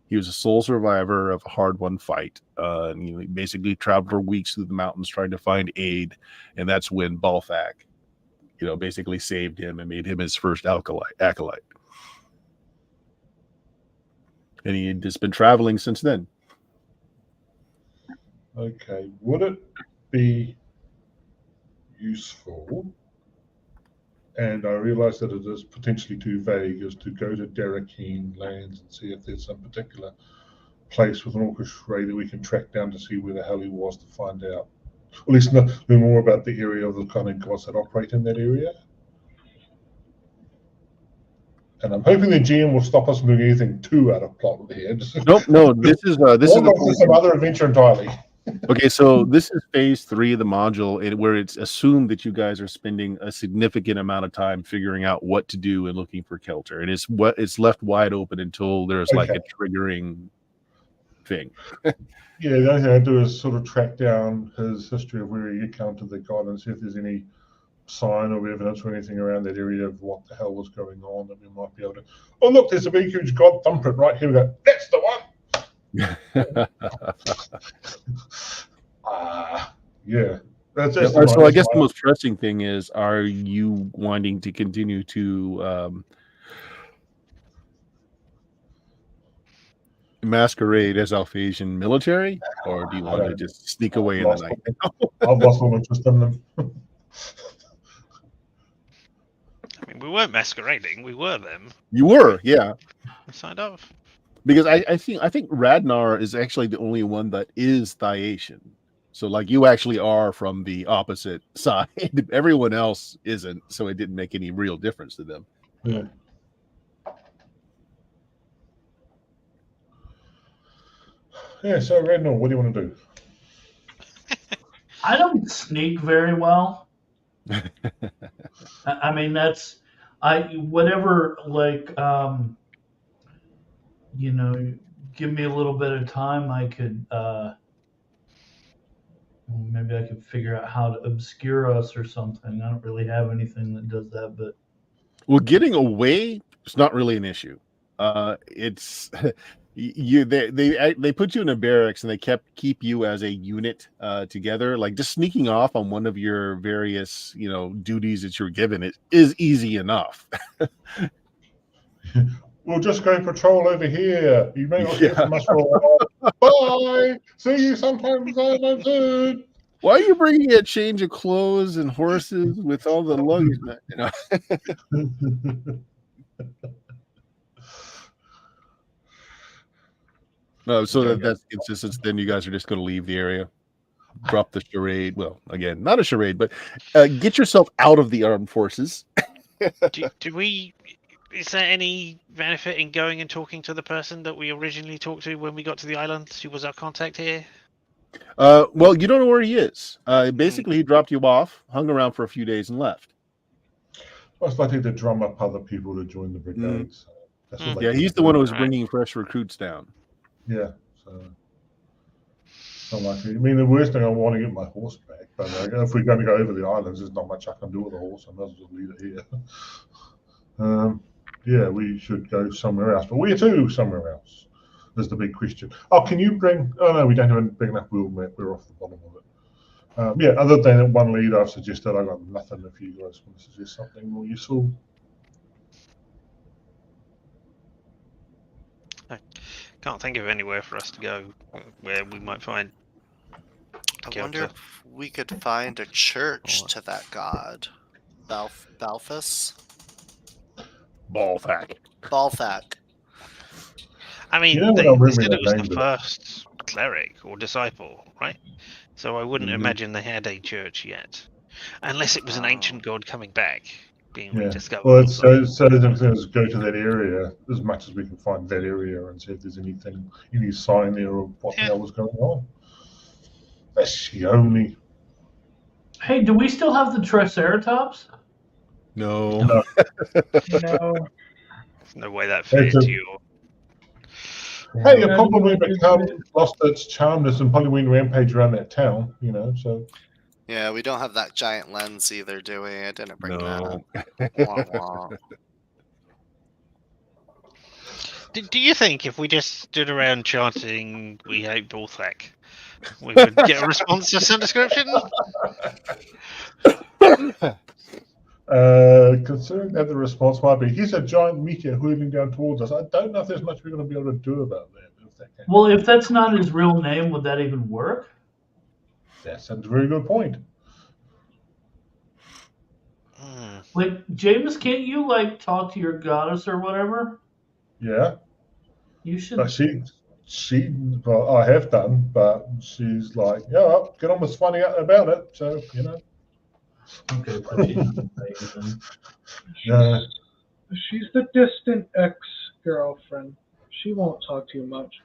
He was a sole survivor of a hard-won fight. And he basically traveled for weeks through the mountains trying to find aid, and that's when Balthak, basically saved him and made him his first acolyte. And he had just been traveling since then. Okay, would it be useful? And I realise that it is potentially too vague, is to go to Derekeen lands and see if there's some particular place with an orcish raid that we can track down to see where the hell he was to find out. Or at least know more about the area of the kind of gods that operate in that area. And I'm hoping the GM will stop us from doing anything too out of plot here. Nope, no. This is some other adventure entirely. Okay, so this is phase 3 of the module, where it's assumed that you guys are spending a significant amount of time figuring out what to do and looking for Kelter, and it's left wide open until there's like a triggering thing. Yeah, the only thing I do is sort of track down his history of where he encountered the god and see if there's any sign or evidence or anything around that area of what the hell was going on that we might be able to. Oh, look, there's a big, huge god thumbprint right here. We go, that's the one. Yeah. So I guess the most pressing thing is, are you wanting to continue to masquerade as Alphasian military, or do you want to just sneak away in the night? I've lost all interest in them. I mean, we weren't masquerading; we were them. You were, yeah. We signed up. Because I think Radnar is actually the only one that is Thaatian. So like you actually are from the opposite side. Everyone else isn't, so it didn't make any real difference to them. Yeah. Yeah, so Rednall, what do you want to do? I don't sneak very well. I mean, whatever, like, give me a little bit of time, I could, maybe I could figure out how to obscure us or something. I don't really have anything that does that, but. Well, getting away is not really an issue. It's they put you in a barracks and they keep you as a unit together. Like just sneaking off on one of your various duties that you're given, it is easy enough. We'll just go patrol over here. You may not hear from us for a while. Bye. See you sometime soon. Why are you bringing a change of clothes and horses with all the luggage? No, so Don't that's the consistency. Then you guys are just going to leave the area, drop the charade. Well, again, not a charade, but get yourself out of the armed forces. Do we? Is there any benefit in going and talking to the person that we originally talked to when we got to the island? Who was our contact here? Well, you don't know where he is. Basically, he dropped you off, hung around for a few days, and left. Most likely to drum up other people to join the brigades. That's all they Yeah, can he's the do. one who was Right. bringing fresh recruits down. Yeah, so it's not likely. I mean, the worst thing I want to get my horse back, but if we're going to go over the islands, there's not much I can do with the horse. I might as well leave it here. Yeah, we should go somewhere else, but where to? Somewhere else is the big question. Oh, can you bring? Oh no, we don't have a big enough wheel map. We're off the bottom of it. Yeah, other than that one lead I've suggested, I got nothing. If you guys want to suggest something more useful. Can't think of anywhere for us to go where we might find. I wonder if we could find a church to that god. Balthus? Balthak. Balthak. I mean, You know what they I'm remembering said it that was name, the but- first cleric or disciple, right? So I wouldn't Mhm. imagine they had a church yet, unless it was an ancient god coming back, being Yeah. rediscovered. Well, or it's something. so the thing is go to that area as much as we can find that area and see if there's anything, any sign there of what the Yeah. hell was going on. That's the only. Hey, do we still have the Triceratops? No. No. There's no way that fit It's a- into your. Hey, it Yeah, probably no, become lost its charmness and probably went rampage around that town, you know. So Yeah, we don't have that giant lens either, do we? I didn't bring No. that. Wah, wah. Do you think if we just stood around chanting "We hate Balthak," we would get a response to some description? considering that the response might be, here's a giant meteor hurling down towards us. I don't know if there's much we're going to be able to do about that. If that can. Well, if that's not his real name, would that even work? That's a very good point. Hmm. Like, James, can't you talk to your goddess or whatever? Yeah, You should. but well, I have done, but she's like, yeah, well, get on with finding out about it. So you know. Okay, so she's not saying Yeah. She's the distant ex-girlfriend. She won't talk to you much.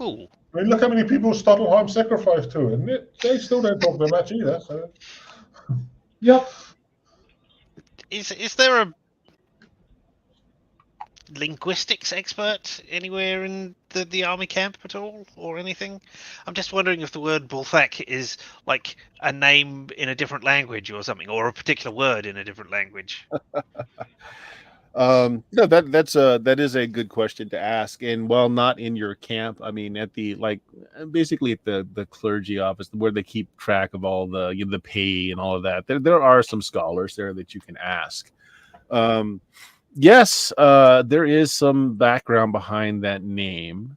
Ooh. I mean, look how many people Stottleheim sacrificed to, and they still don't talk that much either. So. Yep. Is there a linguistics expert anywhere in the army camp at all, or anything? I'm just wondering if the word Balthak is like a name in a different language or something, or a particular word in a different language. No, that is a good question to ask. And while not in your camp, I mean, at the basically at the clergy office where they keep track of all the pay and all of that, there are some scholars there that you can ask. Yes, there is some background behind that name.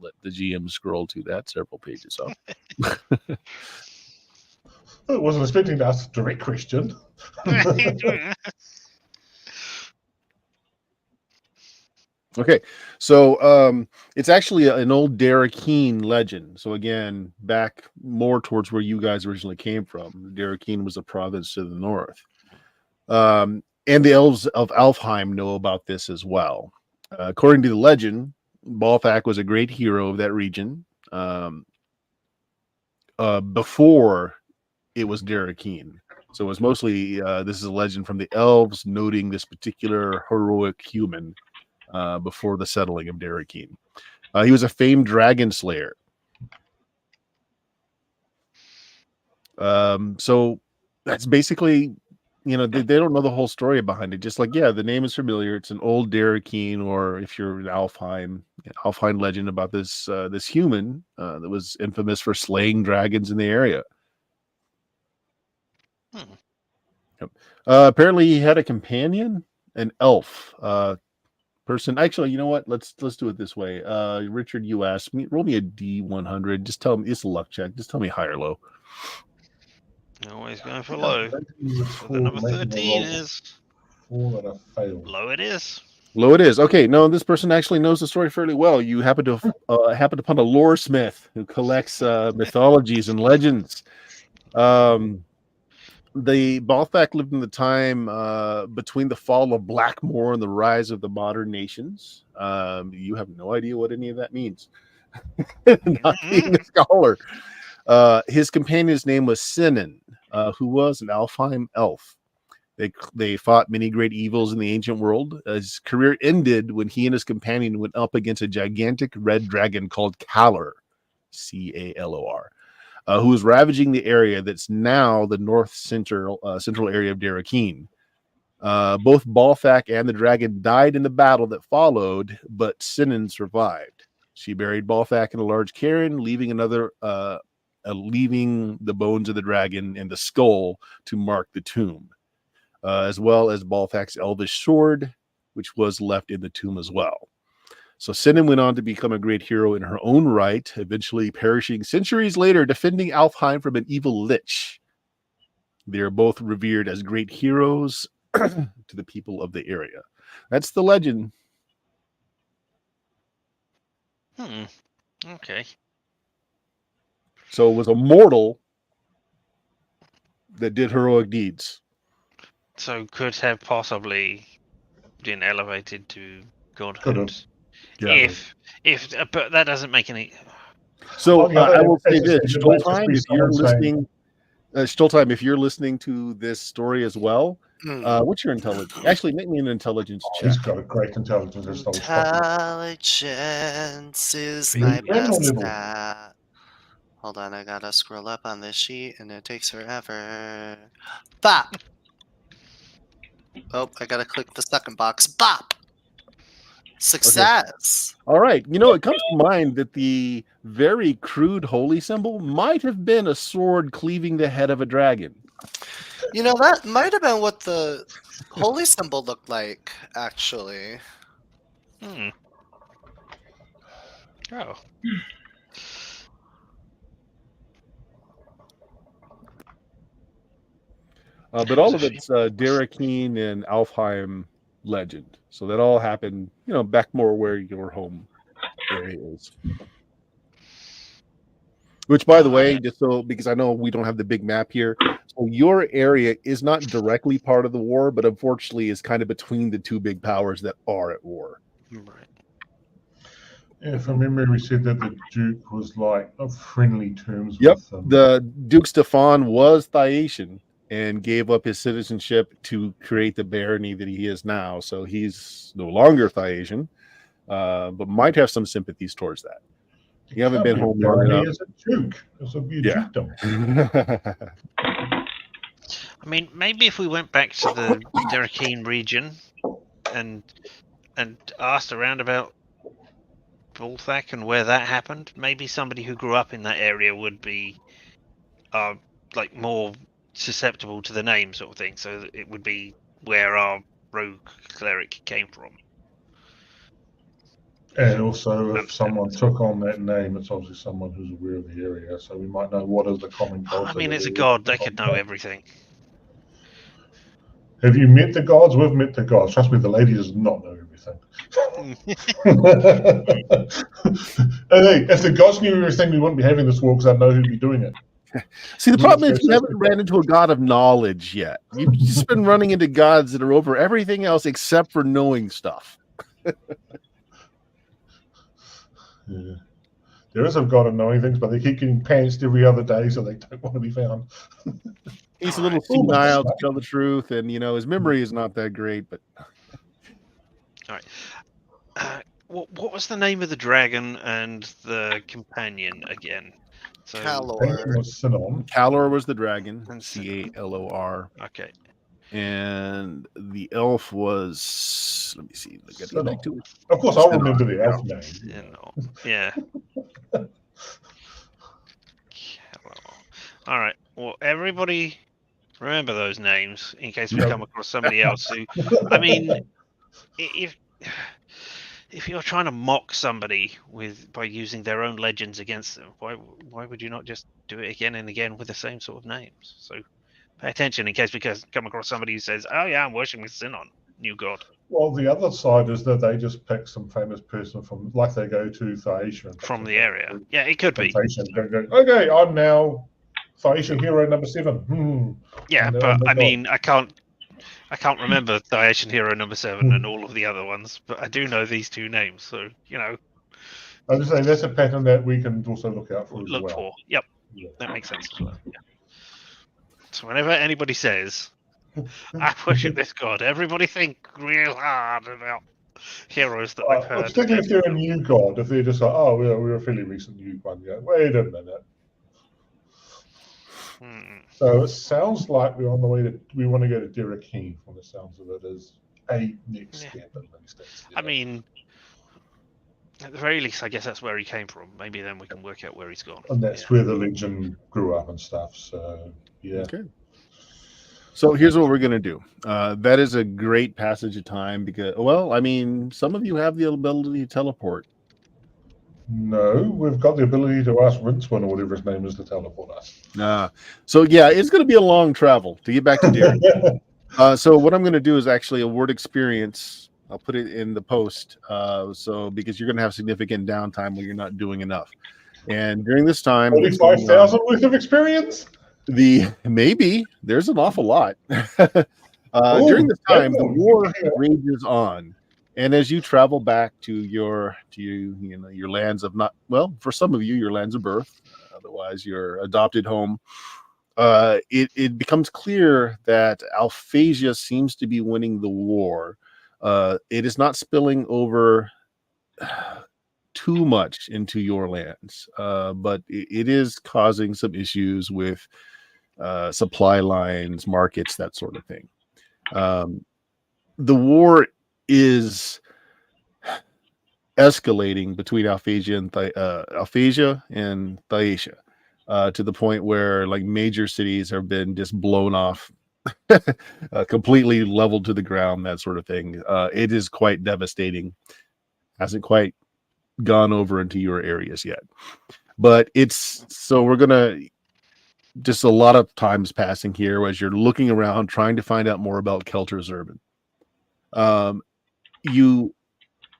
Let the GM scroll to that several pages up. I wasn't expecting to ask a direct question. Okay, so it's actually an old Derekeen legend. So again, back more towards where you guys originally came from. Derekeen was a province to the north, and the elves of Alfheim know about this as well. According to the legend, Balthak was a great hero of that region before it was Derekeen. So it was mostly this is a legend from the elves noting this particular heroic human. Before the settling of Derekeen. He was a famed dragon slayer. So that's basically, they don't know the whole story behind it. Just the name is familiar. It's an old Derekeen, or if you're an Alfheim legend about this this human that was infamous for slaying dragons in the area. Yep. Apparently, he had a companion, an elf. Person, actually, you know what? Let's do it this way. Richard, you asked me. Roll me a D100. Just tell me it's a luck check. Just tell me high or low. Always going for low. I don't think you That's what the recall number making a 13 roll is. before that I failed. Low it is. Low it is. Okay, no, this person actually knows the story fairly well. You happen to happen upon a lore smith who collects mythologies and legends. The Balthak lived in the time between the fall of Blackmoor and the rise of the modern nations. You have no idea what any of that means. Not being a scholar. His companion's name was Sinan, who was an Alfheim elf. They fought many great evils in the ancient world. His career ended when he and his companion went up against a gigantic red dragon called Calor, Calor, who was ravaging the area that's now the north central area of Darakeen. Both Balthak and the dragon died in the battle that followed, but Sinan survived. She buried Balthak in a large cairn, leaving leaving the bones of the dragon and the skull to mark the tomb, as well as Balthak's elvish sword, which was left in the tomb as well. So Sinan went on to become a great hero in her own right, eventually perishing centuries later, defending Alfheim from an evil lich. They are both revered as great heroes to the people of the area. That's the legend. Okay. So it was a mortal that did heroic deeds. So could have possibly been elevated to godhood. Yeah. But that doesn't make any. So On the other I will say hand, this, it might just Stoltheim, be if you're someone saying- listening, Stoltheim, if you're listening to this story as well, what's your intelligence? Actually, make me an intelligence check. He's got a great intelligence. There's no stopping. Intelligence is Big my friend best level. stat. Hold on, I gotta scroll up on this sheet and it takes forever. Bop! Oh, I gotta click the second box. Bop! Success! All right. You know, it comes to mind that the very crude holy symbol might have been a sword cleaving the head of a dragon. You know, that might have been what the holy symbol looked like, actually. Oh. But all of it's Darakeen and Alfheim legend. So that all happened, back more where your home area is. Which, by the way, just so because I know we don't have the big map here, so your area is not directly part of the war, but unfortunately is kind of between the two big powers that are at war. Right. Yeah, from memory, we said that the Duke was like on friendly terms Yep, with them. the Duke Stefan was Thaetian and gave up his citizenship to create the barony that he is now. So he's no longer Thaetian, but might have some sympathies towards that. You haven't been home long enough. As a Duke. This would be a Yeah. dukedom. I mean, maybe if we went back to the Darakeen region and asked around about Balthak and where that happened, maybe somebody who grew up in that area would be like more susceptible to the name sort of thing. So it would be where our rogue cleric came from. And also, if someone took on that name, it's obviously someone who's aware of the area, so we might know what is the common culture. I mean, it's a god; they could know everything. Have you met the gods? We've met the gods. Trust me, the lady does not know everything. Hey, if the gods knew everything, we wouldn't be having this war because I know who'd be doing it. See, the problem is you haven't ran into a god of knowledge yet. You've just been running into gods that are over everything else except for knowing stuff. Yeah. There is a god of knowing things, but they keep getting pantsed every other day, so they don't want to be found. He's a little senile, to tell the truth, and his memory is not that great. But all right, what was the name of the dragon and the companion again? So Calor was the dragon, Calor. Okay. And the elf was, let me see. Of course, I'll remember the elf name. Yeah. All right. Well, everybody remember those names in case we come across somebody else who. I mean, if you're trying to mock somebody by using their own legends against them, why would you not just do it again and again with the same sort of names? So pay attention in case we come across somebody who says, "Oh yeah, I'm worshiping Sinon, new god." Well, the other side is that they just pick some famous person from, like they go to Thaisha. And pick From some the area. famous Yeah, it could from be. Thaisha and go, okay, I'm now Thaisha hero number 7. Yeah, And, but my I God. mean, I can't remember Thaishan Hero number 7 and all of the other ones, but I do know these two names, so I'm just saying that's a pattern that we can also look out for as look well. for. Yep, Yeah. that makes sense as well. Yeah. So whenever anybody says, "I worship this god," everybody think real hard about heroes that they've heard. Particularly if they're a new god, if they're just like, oh, we're a fairly recent new one. Yeah, wait a minute. So it sounds like we're on the way to. We want to go to Derek Keen, from the sounds of it, as a next step at least. I mean, at the very least, I guess that's where he came from. Maybe then we can work out where he's gone. And that's where the legend grew up and stuff. So yeah. Okay. So here's what we're going to do. That is a great passage of time because, well, I mean, some of you have the ability to teleport. No, we've got the ability to ask Rincewind or whatever his name is to teleport us. So yeah, it's going to be a long travel to get back to Derek. So what I'm going to do is actually a word experience. I'll put it in the post. So because you're going to have significant downtime when you're not doing enough. And during this time, 45,000 worth of experience? Maybe there's an awful lot. During this time, the war rages on. And as you travel back to your lands of not, well, for some of you, your lands of birth, otherwise your adopted home, it becomes clear that Alphasia seems to be winning the war. It is not spilling over too much into your lands, but it is causing some issues with supply lines, markets, that sort of thing. The war is escalating between Alphasia and Thaisha, to the point where like major cities have been just blown off, completely leveled to the ground, that sort of thing. It is quite devastating. Hasn't quite gone over into your areas yet, but we're gonna just a lot of times passing here as you're looking around trying to find out more about Kelter's Urban. You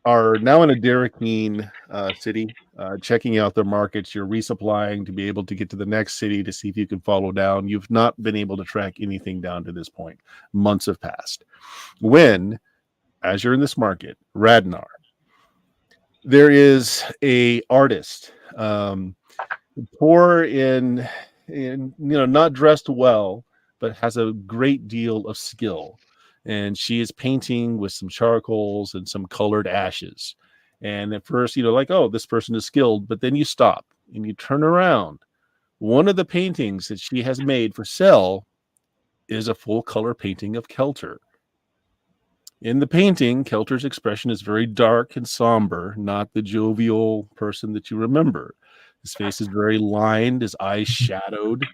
are now in a Derekine city, checking out their markets. You're resupplying to be able to get to the next city to see if you can follow down. You've not been able to track anything down to this point. Months have passed. When, as you're in this market, Radnar, there is a artist, poor in not dressed well, but has a great deal of skill. And she is painting with some charcoals and some colored ashes. And at first, like, oh, this person is skilled, but then you stop and you turn around. One of the paintings that she has made for sale is a full color painting of Kelter. In the painting, Kelter's expression is very dark and somber, not the jovial person that you remember. His face is very lined, his eyes shadowed.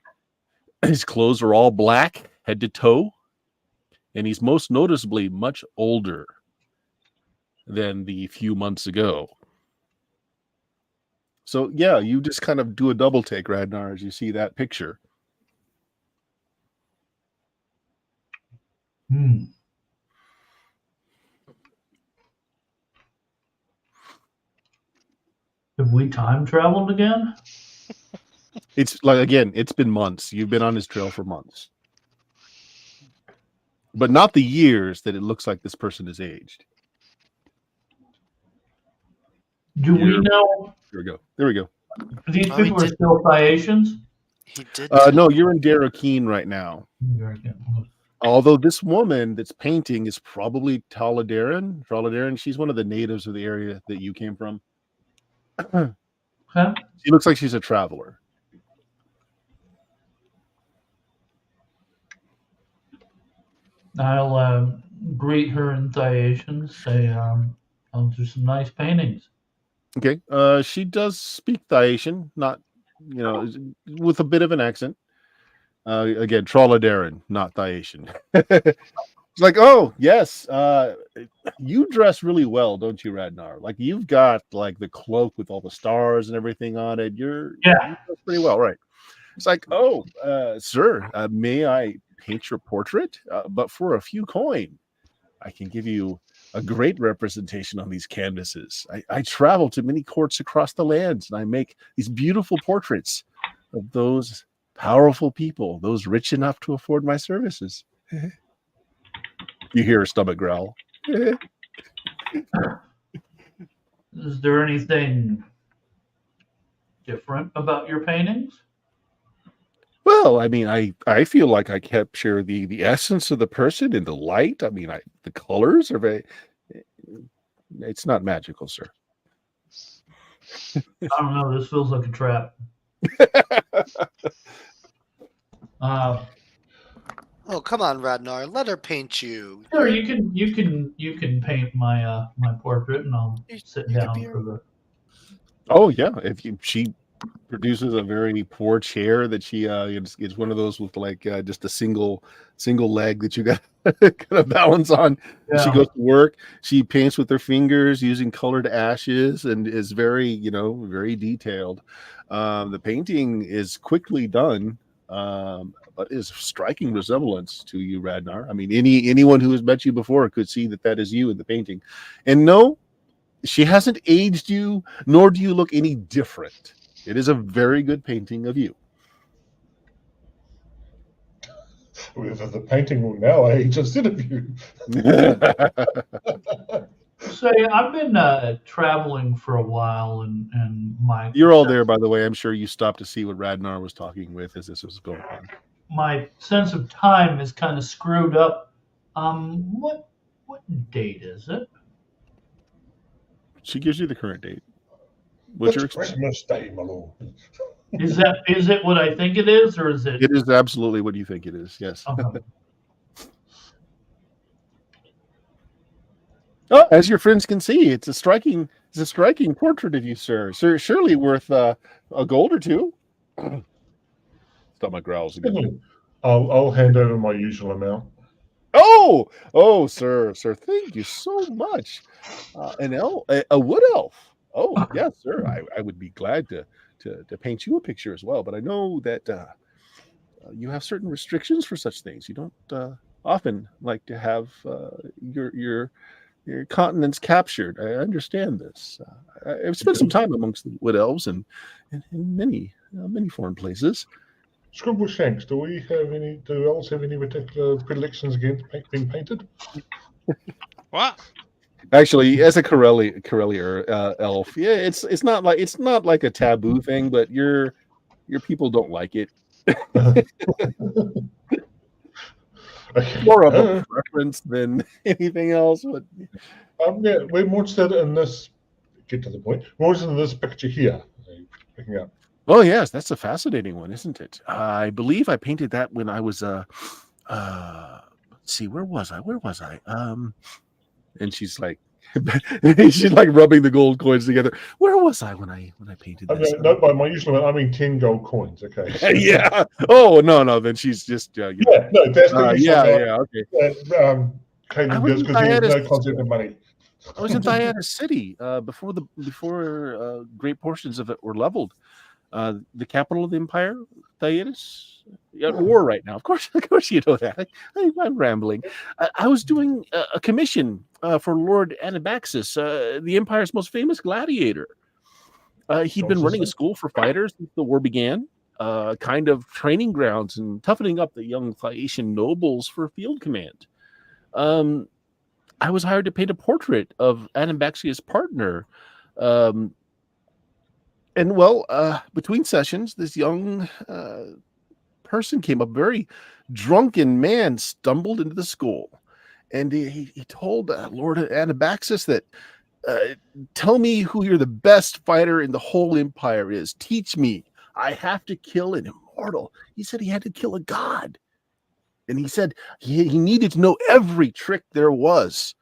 His clothes are all black, head to toe. And he's most noticeably much older than the few months ago. So, yeah, you just kind of do a double take, Radnar, as you see that picture. Have we time traveled again? It's like, again, it's been months. You've been on his trail for months. But not the years that it looks like this person is aged. Do we know? There we go. These people are still Thaisians? He did. No, you're in Derekine right now. Although this woman that's painting is probably Troladarin, she's one of the natives of the area that you came from. Huh? She looks like she's a traveler. I'll greet her in Thaisian, say, I'll do some nice paintings. Okay. She does speak Thaisian, not, with a bit of an accent. Again, Troladarin, not Thaisian. It's like, oh, yes. You dress really well, don't you, Radnar? Like, you've got, like, the cloak with all the stars and everything on it. You dress pretty well, right? It's like, oh, sir, may I paint your portrait? But for a few coin, I can give you a great representation on these canvases. I travel to many courts across the lands, and I make these beautiful portraits of those powerful people, those rich enough to afford my services. You hear her stomach growl. Is there anything different about your paintings? Well, I mean, I feel like I capture the essence of the person in the light. I mean, the colors are very. It's not magical, sir. I don't know. This feels like a trap. Oh, come on, Radnar. Let her paint you. Sure, you can paint my my portrait, and I'll sit You could down be for the. Oh yeah, she produces a very poor chair that she it's one of those with like just a single leg that you got to balance on. Yeah. She goes to work. She paints with her fingers using colored ashes and is very very detailed. The painting is quickly done, but is striking resemblance to you, Radnar. I mean, anyone who has met you before could see that is you in the painting. And no, she hasn't aged you, nor do you look any different. It is a very good painting of you. The painting will now age instead of you. Say, I've been traveling for a while, and my You're all there, by the way. I'm sure you stopped to see what Radnar was talking with as this was going on. my sense of time is kind of screwed up. What date is it? She gives you the current date. What's your It's Christmas Day, my lord. Is it what I think it is, or is it? It is absolutely what you think it is. Yes. Okay. Oh, as your friends can see, it's a striking portrait of you, sir. Sir, surely worth a gold or two. Stomach growls again. I'll hand over my usual amount. Oh, sir, thank you so much. A wood elf. Oh, yes, sir. I would be glad to paint you a picture as well. But I know that you have certain restrictions for such things. You don't often like to have your continents captured. I understand this. I've spent some time amongst the wood elves and in many foreign places. Scribble Shanks, do elves have any particular predilections against being painted? What? Actually, as a Corellier elf, yeah, it's not like a taboo thing, but your people don't like it. More of a preference than anything else. But yeah, we're more interested in this. Get to the point. We're more interested in this picture here. Picking up. oh yes, that's a fascinating one, isn't it? I believe I painted that when I was let's see, where was I? And she's like rubbing the gold coins together. Where was I when I painted this? No, by my usual amount, I mean 10 gold coins. Okay. Yeah. Oh no. Then she's just yeah. No, that's the usual amount. Okay. Caitlin does because he has no concept of money. I was in Diana City before great portions of it were leveled. The capital of the empire, Thaiatis, at war right now. Of course you know that. I'm rambling. I was doing a commission for Lord Anabaxis, the empire's most famous gladiator. He'd been running a school for fighters since the war began, kind of training grounds and toughening up the young Thaitian nobles for field command. I was hired to paint a portrait of Anabaxia's partner. And between sessions, this young person came up. Very drunken man stumbled into the school, and he told Lord Anabaxis that, tell me who you're the best fighter in the whole empire is. Teach me. I have to kill an immortal. He said he had to kill a god. And he said he needed to know every trick there was.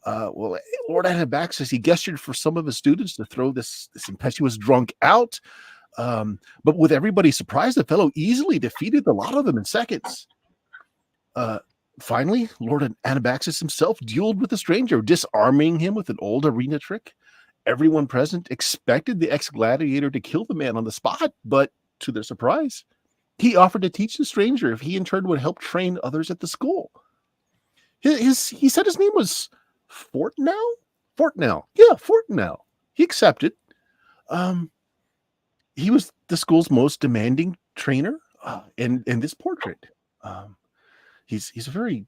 Lord Anabaxis, he gestured for some of his students to throw this impetuous drunk out. But with everybody surprised, the fellow easily defeated a lot of them in seconds. Finally, Lord Anabaxis himself dueled with the stranger, disarming him with an old arena trick. Everyone present expected the ex-gladiator to kill the man on the spot, but to their surprise, he offered to teach the stranger if he in turn would help train others at the school. He said his name was Fortnell? Fortnell. Yeah, Fortnell. He accepted. He was the school's most demanding trainer in this portrait. He's a very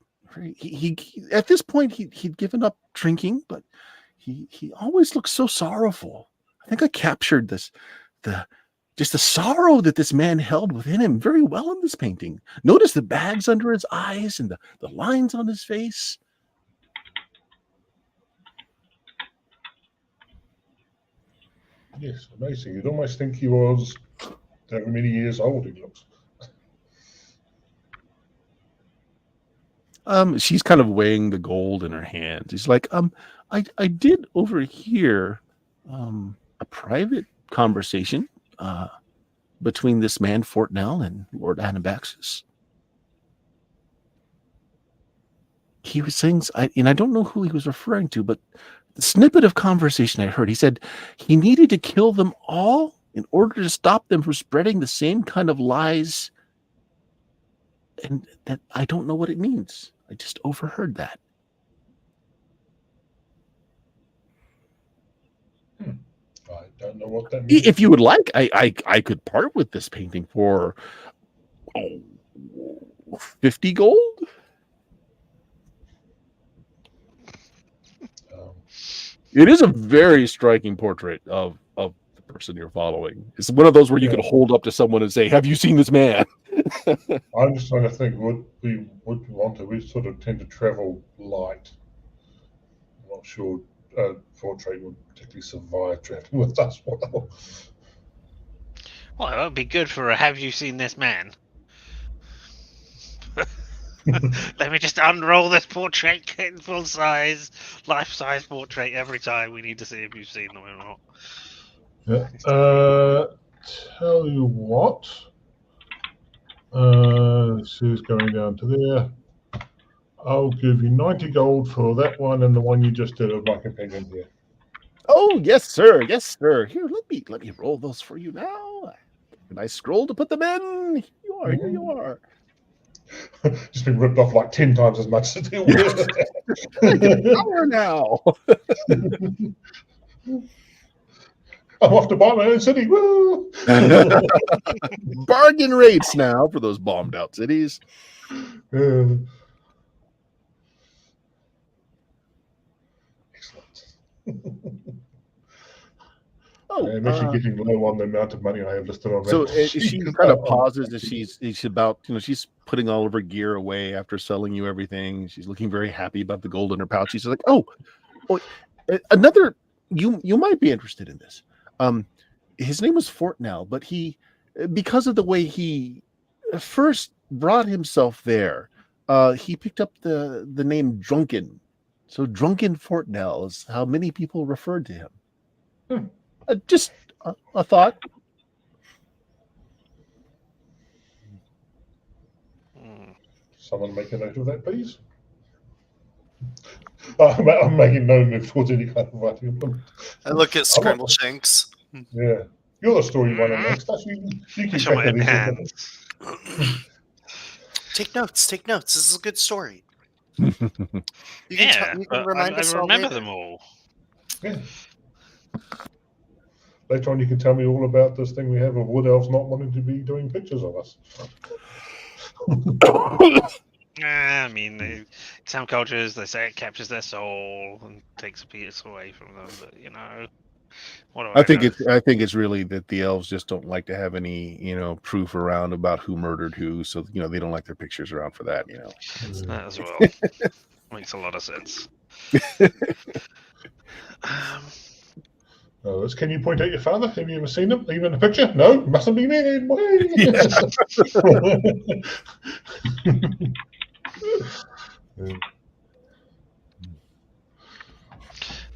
he at this point he'd given up drinking, but he always looked so sorrowful. I think I captured the sorrow that this man held within him very well in this painting. Notice the bags under his eyes and the lines on his face. Yes, amazing. You'd almost think he was however many years old he looks. She's kind of weighing the gold in her hands. He's like, I did overhear a private conversation between this man Fortnell and Lord Anabaxis. He was saying, and I don't know who he was referring to, but the snippet of conversation I heard, he said he needed to kill them all in order to stop them from spreading the same kind of lies. And that I don't know what it means. I just overheard that. I don't know what that means. If you would like, I could part with this painting for 50 gold. It is a very striking portrait of the person you're following. It's one of those where you can hold up to someone and say, "Have you seen this man?" I'm just trying to think, would we want to? We sort of tend to travel light. I'm not sure portrait would particularly survive traveling with us well. Well, it would be good for a "Have you seen this man?" Let me just unroll this portrait in full size, life size portrait every time. We need to see if you've seen them or not. Yeah. Tell you what. Who's going down to there? I'll give you 90 gold for that one and the one you just did of my companion here. Oh, yes, sir. Yes, sir. Here, let me roll those for you now. A nice scroll to put them in. Here you are. Here you are. Just been ripped off like 10 times as much as they were. I can power now. I'm off to buy my own city. Woo! Bargain rates now for those bombed out cities. Excellent. Oh, I'm actually getting low on the amount of money I have listed on that. so she kind of pauses as she's about, she's putting all of her gear away after selling you everything. She's looking very happy about the gold in her pouch. She's like, oh, another, you might be interested in this. His name was Fortnell, but because of the way he first brought himself there, he picked up the name Drunken. So Drunken Fortnell is how many people referred to him. Just a thought. Someone make a note of that, please. I'm making no move towards any kind of writing. I look at Scramble Shanks. Yeah. You're the story one next. You keep Show my track of these. hands. Take notes. Take notes. This is a good story. Yeah, You can remind us I all remember later. them all. Yeah. Later on, you can tell me all about this thing we have of wood elves not wanting to be doing pictures of us. I mean, some cultures, they say it captures their soul and takes a piece away from them, but what do I know? I think it's really that the elves just don't like to have any, proof around about who murdered who. So, they don't like their pictures around for that, That as well. Makes a lot of sense. Can you point out your father? Have you ever seen him? Even a picture? No, mustn't be me.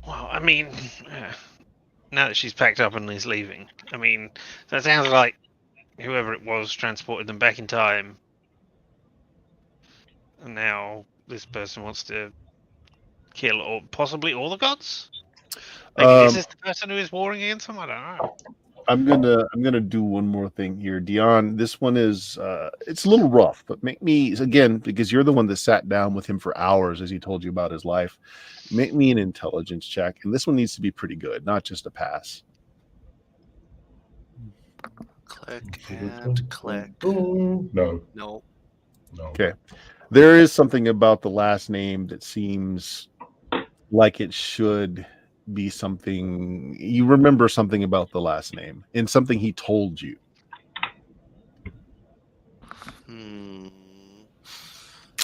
Well, I mean, now that she's packed up and is leaving, that sounds like whoever it was transported them back in time. And now this person wants to kill possibly all the gods? Maybe this is the person who is warring against them? I don't know. I'm gonna do one more thing here, Dion. This one is it's a little rough, but make me again, because you're the one that sat down with him for hours as he told you about his life. Make me an intelligence check, and this one needs to be pretty good, not just a pass. Click and click. No. No. Okay. There is something about the last name that seems like it should be something you remember something about the last name and something he told you.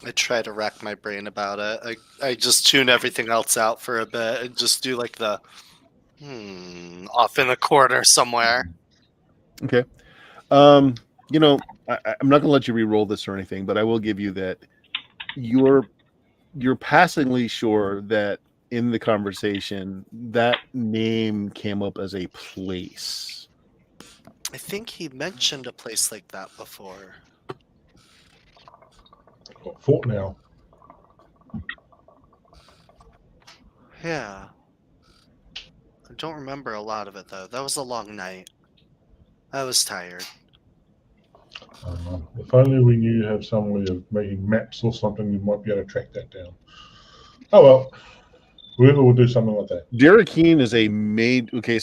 I try to rack my brain about it. I just tune everything else out for a bit and just do like the off in a corner somewhere. Okay. I'm not going to let you re-roll this or anything, but I will give you that you're passingly sure that in the conversation that name came up as a place. I think he mentioned a place like that before. Fort now. Yeah. I don't remember a lot of it though. That was a long night. I was tired. If only we knew you have some way of making maps or something, we might be able to track that down. Oh well. Whoever will do something like that. Derekeen is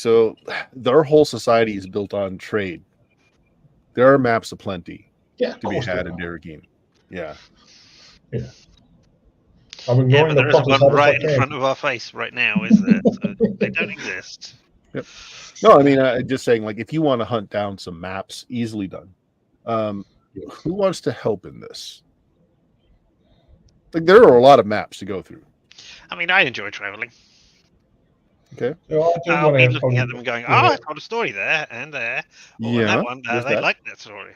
so their whole society is built on trade. There are maps aplenty to be had in Derekeen. Yeah. I'm ignoring there the isn't process one as I right in can. front of our face right now, is there? So they don't exist. Yep. No, I mean, just saying, like, if you want to hunt down some maps, easily done. Who wants to help in this? Like, there are a lot of maps to go through. I mean, I enjoy traveling. Okay. So I'll be looking at them and going, I told a story there and there. Oh, and that one, they like that story.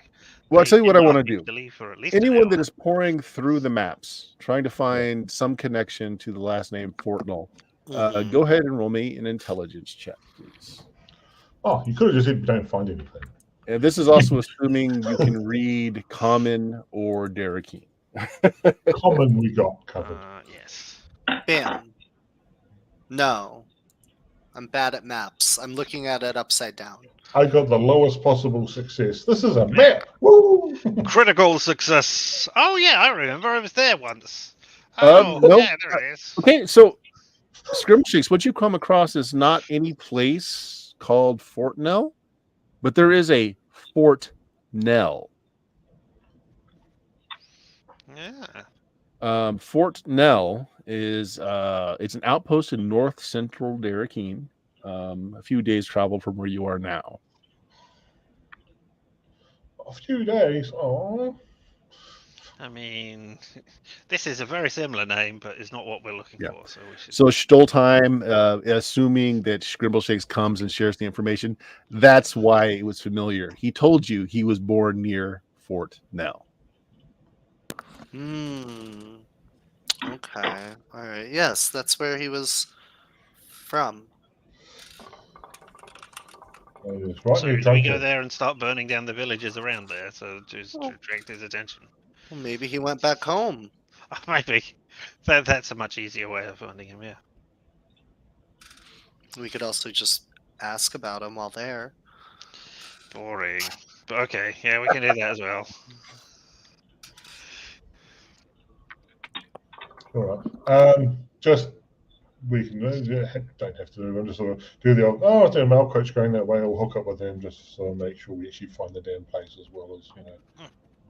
Well, I'll tell you what I want to do. For at least anyone that is pouring through the maps, trying to find some connection to the last name Fortnell, go ahead and roll me an intelligence check, please. Oh, you could have just said don't find anything. And this is also assuming you can read Common or Derekeen. Common we got covered. Yes. Bam. No. I'm bad at maps. I'm looking at it upside down. I got the lowest possible success. This is a map. Woo! Critical success. Oh yeah, I remember. I was there once. No. Yeah, there it is. Okay, so Scrimshakes, what you come across is not any place called Fort Nell, but there is a Fort Nell. Yeah. Fort Nell is it's an outpost in north central Derekeen, a few days travel from where you are now. A few days. Oh. I mean, this is a very similar name, but it's not what we're looking for. So we should. So Stoltheim, assuming that Scribbleshakes comes and shares the information, that's why it was familiar. He told you he was born near Fort Nell. Okay. All right. Yes, that's where he was from. Right, so should we go there and start burning down the villages around there so just to attract his attention? Well, maybe he went back home. Maybe. That's a much easier way of finding him, yeah. We could also just ask about him while there. Boring. But okay, yeah, we can do that as well. All right. Just we can don't have to do it. Just sort of do the old. Oh, there's a mail coach going that way. I'll hook up with them just so make sure we actually find the damn place as well as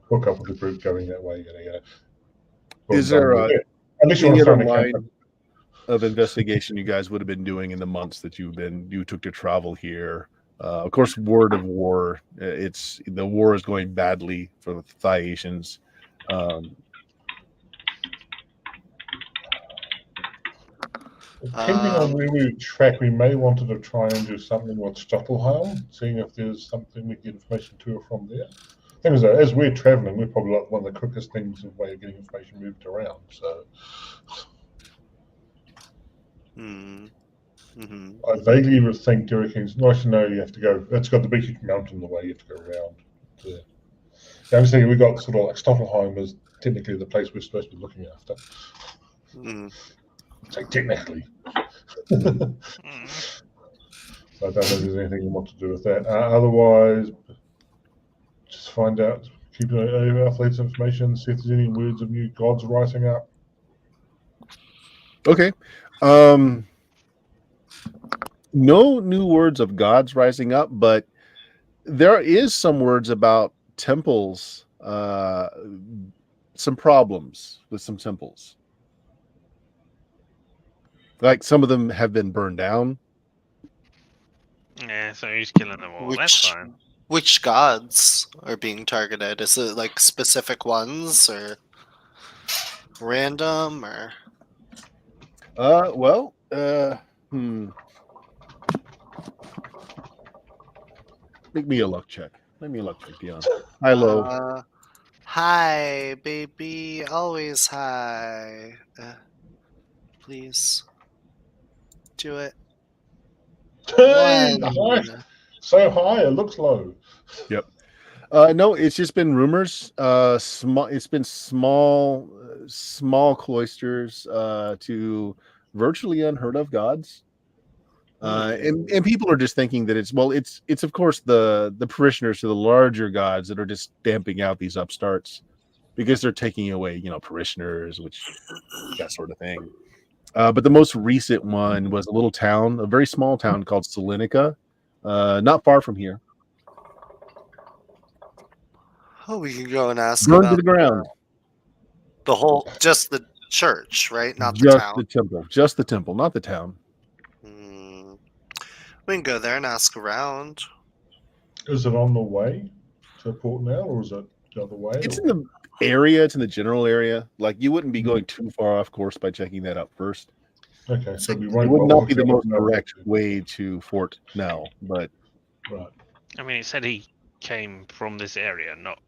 hook up with the group going that way. Is there any other line of investigation you guys would have been doing in the months that you took to travel here? Of course, word of war. The war is going badly for the Thaisians. Depending on where we track, we may wanted to try and do something with Stuttelheim, seeing if there's something we get information to or from there. Thing is, as we're traveling, we're probably like one of the quickest things of way of getting information moved around. So, I vaguely would think Derekeen's nice to know you have to go. It's got the big mountain the way you have to go around. The only thing we got sort of like Stuttelheim is technically the place we're supposed to be looking after. Say technically. I don't know if there's anything you want to do with that. Otherwise, just find out, keep an eye out for latest information, see if there's any words of new gods rising up. Okay. No new words of gods rising up, but there is some words about temples, some problems with some temples. Like some of them have been burned down. Yeah, so he's killing them all. That's fine. Which gods are being targeted? Is it like specific ones or random or? Make me a luck check. Let me a luck check, Dion. High, low. Hi, baby. Always hi. Please. Do it. Hey, One. so high, it looks low. Yep. No, it's just been rumors. It's been small cloisters to virtually unheard of gods. And people are just thinking that it's of course the parishioners to the larger gods that are just stamping out these upstarts because they're taking away, parishioners, which that sort of thing. But the most recent one was a little town, a very small town called Salonica, not far from here. Oh, we can go and ask Burned to about the ground. just the church, right? Not Just the town. just the temple, not the town. We can go there and ask around. Is it on the way to Port now, or is it the other way? It's in the area. It's in the general area. Like you wouldn't be going too far off course by checking that out first. Okay, so we It won't. would not be the most direct way to Fort now, but Right. I mean, it said he came from this area, not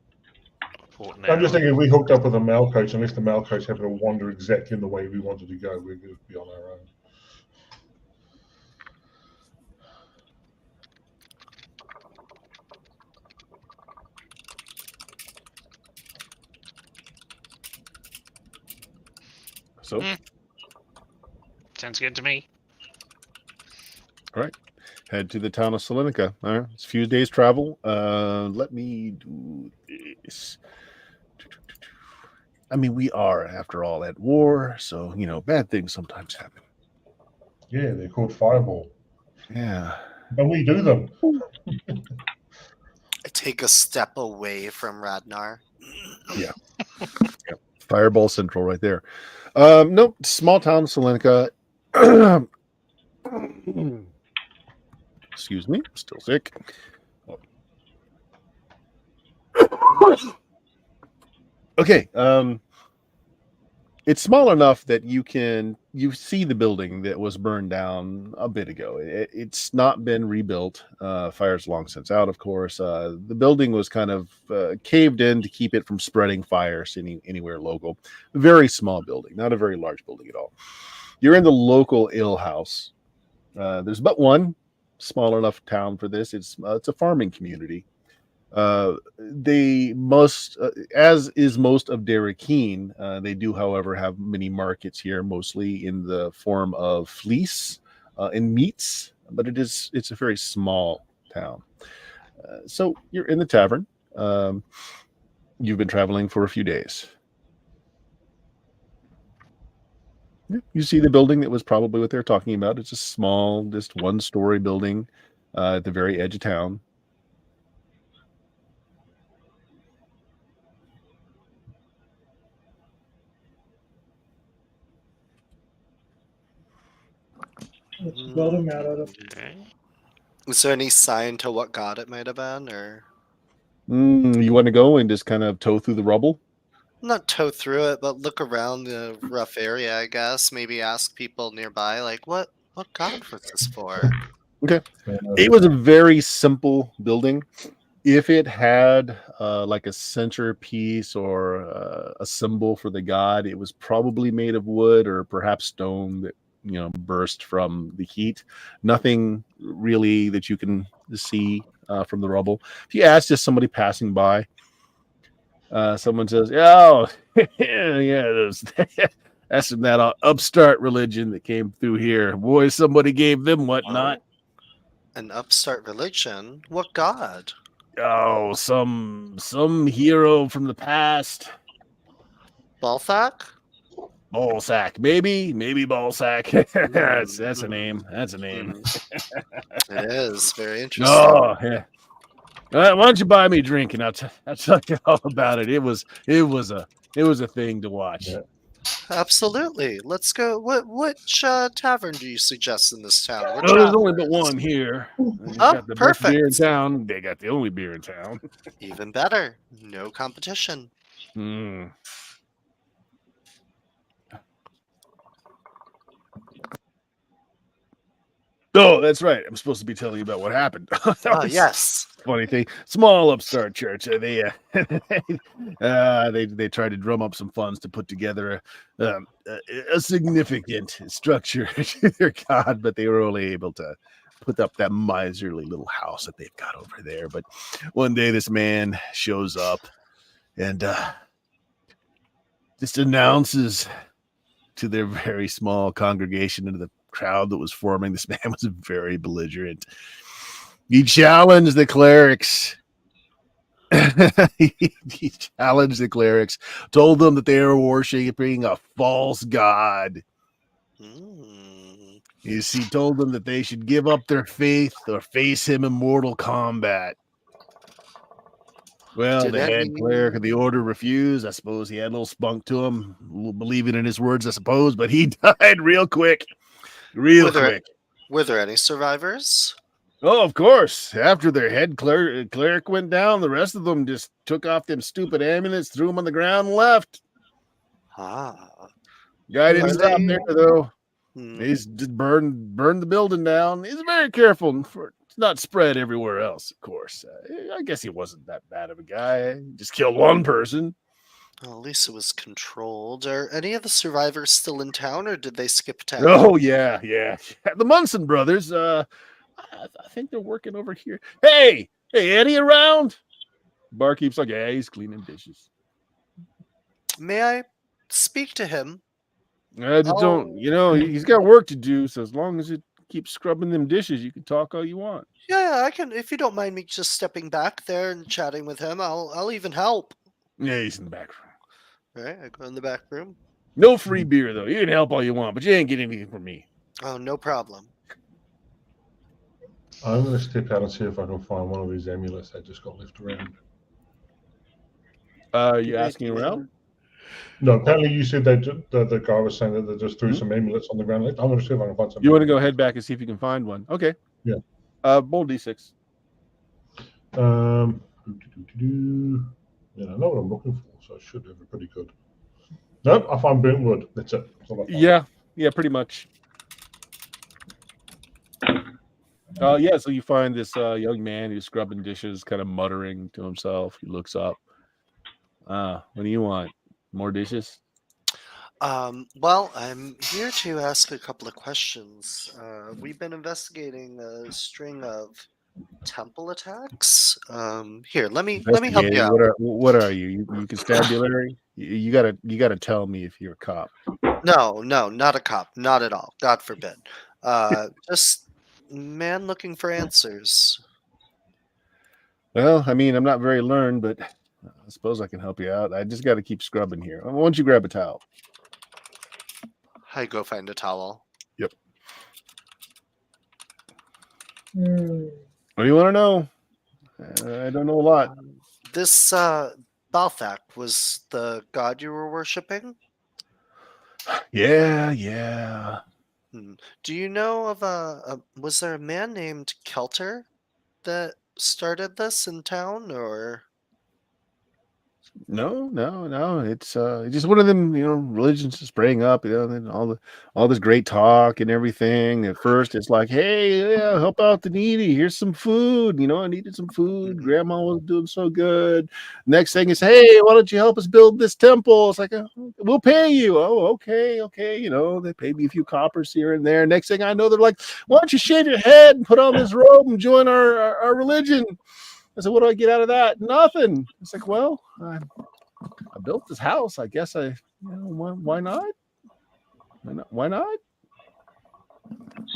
Fort I'm just Nell. thinking if we hooked up with a mail coach, unless the mail coach happened to wander exactly in the way we wanted to go, we're going to be on our own. so Sounds good to me. head to the town of Salonica. All right, it's a few days travel. Let me do this. I mean, we are, after all, at war, so bad things sometimes happen. Yeah, they're called Fireball. Yeah. And we do them. Take a step away from Radnar. Yeah. Fireball Central right there. Nope, small town Salonica. Excuse me, I'm still sick. Okay, it's small enough that you see the building that was burned down a bit ago. It's not been rebuilt. Fire's long since out, of course. The building was kind of caved in to keep it from spreading fires anywhere local. Very small building, not a very large building at all. You're in the local alehouse. There's but one small enough town for this. It's a farming community. They must, as is most of Derrakeen, they do, however, have many markets here, mostly in the form of fleece and meats, but it's a very small town. So you're in the tavern. You've been traveling for a few days. You see the building that was probably what they're talking about. It's a small, just one-story building at the very edge of town. Let's build him out of it. Okay. Is there any sign to what god it might have been, or You want to go and just kind of tow through the rubble? not tow through it, but look around the rough area? I guess maybe ask people nearby, like, what god was this for? Okay. It was a very simple building. If it had like a centerpiece or a symbol for the god, it was probably made of wood or perhaps stone that burst from the heat. Nothing really that you can see from the rubble. If you ask just somebody passing by, someone says, "Oh, yeah, that's from that upstart religion that came through here. Boy, somebody gave them whatnot." An upstart religion? What god? Oh, some hero from the past. Balthak? Ballsack, maybe Ballsack. That's a name. That's a name. It is very interesting. Oh, yeah. Why don't you buy me a drink and I'll tell you all about it. It was a thing to watch. Yeah. Absolutely. Let's go. Which tavern do you suggest in this town? Which Well, there's only but hours? one here. They've Oh, got the best beer in perfect. town. They got the only beer in town. Even better. No competition. Hmm. Oh, that's right. I'm supposed to be telling you about what happened. That Oh, was yes. funny thing. Small upstart church. They tried to drum up some funds to put together a significant structure to their god, but they were only able to put up that miserly little house that they've got over there. But one day this man shows up and just announces to their very small congregation and to the crowd that was forming, this man was very belligerent. He challenged the clerics. he challenged the clerics, told them that they were worshiping a false god. He told them that they should give up their faith or face him in mortal combat. Well, the head cleric of the order refused. I suppose he had a little spunk to him, a little believing in his words, I suppose, but he died real quick. Real quick. Were there any survivors? Oh, of course. After their head cleric went down, the rest of them just took off them stupid amulets, threw them on the ground, and left. Ah. Guy didn't stop there, though. Hmm. He's just burned the building down. He's very careful for it's not spread everywhere else, of course. I guess he wasn't that bad of a guy. He just killed one person. Well, at least it was controlled. Are any of the survivors still in town, or did they skip town? Oh, yeah. The Munson brothers, I think they're working over here. Hey, Eddie around? Barkeep's like, yeah, he's cleaning dishes. May I speak to him? Don't, he's got work to do, so as long as it keeps scrubbing them dishes, you can talk all you want. Yeah, I can. If you don't mind me just stepping back there and chatting with him, I'll even help. Yeah, he's in the back room. All right, I go in the back room. No free beer, though. You can help all you want, but you ain't getting anything from me. Oh, no problem. I'm going to step out and see if I can find one of these amulets that just got left around. Are you asking around? No, apparently you said that the guy was saying that they just threw some amulets on the ground. I'm going to see if I can find some. You want to go head back and see if you can find one? Okay. Yeah. Roll D6. Yeah, I know what I'm looking for, so I should have it pretty good. Nope, I find burnt wood. That's it. That's all I find. Yeah, pretty much. Yeah, so you find this young man who's scrubbing dishes, kind of muttering to himself. He looks up. What do you want? More dishes? Well, I'm here to ask a couple of questions. We've been investigating a string of temple attacks. Here, let me help you out. What are you? You constabulary? You gotta tell me if you're a cop. No, not a cop. Not at all. God forbid. Just man looking for answers. Well, I mean, I'm not very learned, but I suppose I can help you out. I just got to keep scrubbing here. Why don't you grab a towel? I go find a towel. Yep. What do you want to know? I don't know a lot. This Balthak was the god you were worshipping? Yeah. Do you know of was there a man named Kelter that started this in town, or? No. It's just one of them, religions sprang up, and all this great talk and everything. At first, it's like, hey, yeah, help out the needy. Here's some food. I needed some food. Grandma wasn't doing so good. Next thing is, hey, why don't you help us build this temple? It's like, we'll pay you. Oh, okay. They paid me a few coppers here and there. Next thing I know, they're like, why don't you shave your head and put on this robe and join our religion? I said, what do I get out of that? Nothing. It's like, well, I built this house. I guess why not? Why not?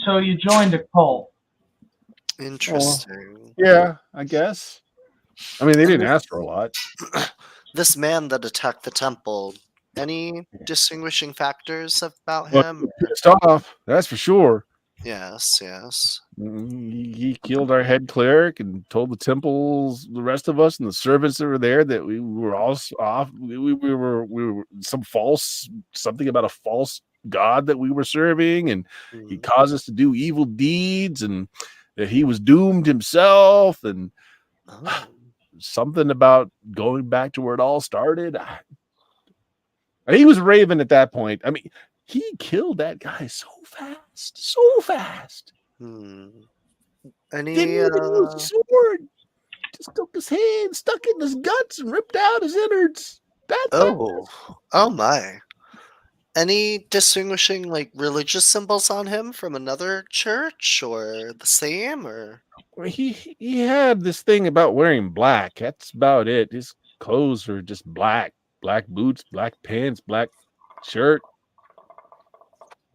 So you joined a cult. Interesting. Yeah, I guess. I mean, they And didn't this, ask for a lot. this man that attacked the temple, any distinguishing factors about But him? pissed off, that's for sure. Yes, yes. He killed our head cleric and told the temples, the rest of us, and the servants that were there that we were all off. We were something about a false god that we were serving, and he Hmm. caused us to do evil deeds, and that he was doomed himself, and Oh. something about going back to where it all started. He was raving at that point. I mean, he killed that guy so fast. Hmm. Didn't Any even use the sword. Just took his hand, stuck it in his guts, and ripped out his innards. That oh my. Any distinguishing like religious symbols on him from another church or the same or he had this thing about wearing black. That's about it. His clothes are just black. Black boots, black pants, black shirt,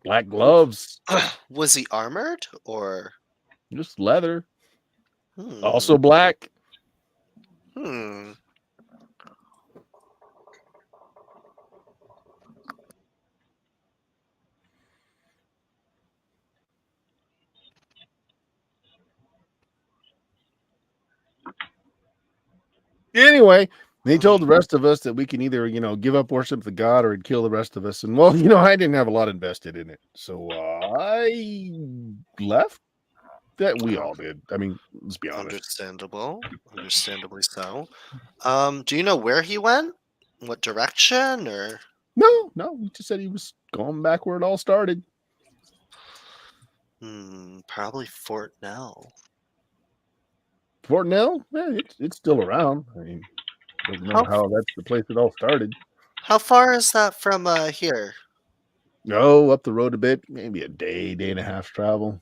black gloves, was he armored or just leather. hmm. Also black. Hmm. Anyway, he told the rest of us that we can either, give up worship to God or he'd kill the rest of us. And well, I didn't have a lot invested in it. So I left. That we all did. I mean, let's be honest. Understandably so. Do you know where he went? What direction or No, he just said he was going back where it all started. probably Fort Nell. Fort Nell, it's still around. I mean, doesn't know how that's the place it all started. How far is that from here? No, up the road a bit, maybe a day and a half travel.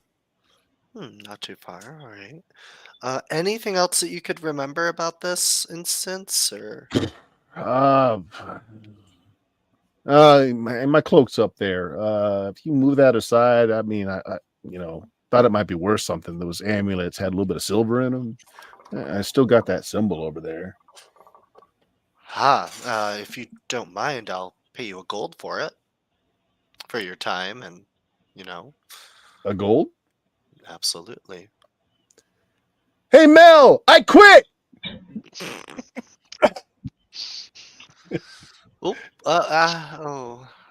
Not too far. All right. Anything else that you could remember about this instance, or? My cloak's up there. If you move that aside, I mean, I thought it might be worth something. Those amulets had a little bit of silver in them. I still got that symbol over there. If you don't mind, I'll pay you a gold for it. For your time and, A gold? Absolutely. Hey, Mel, I quit! Oop,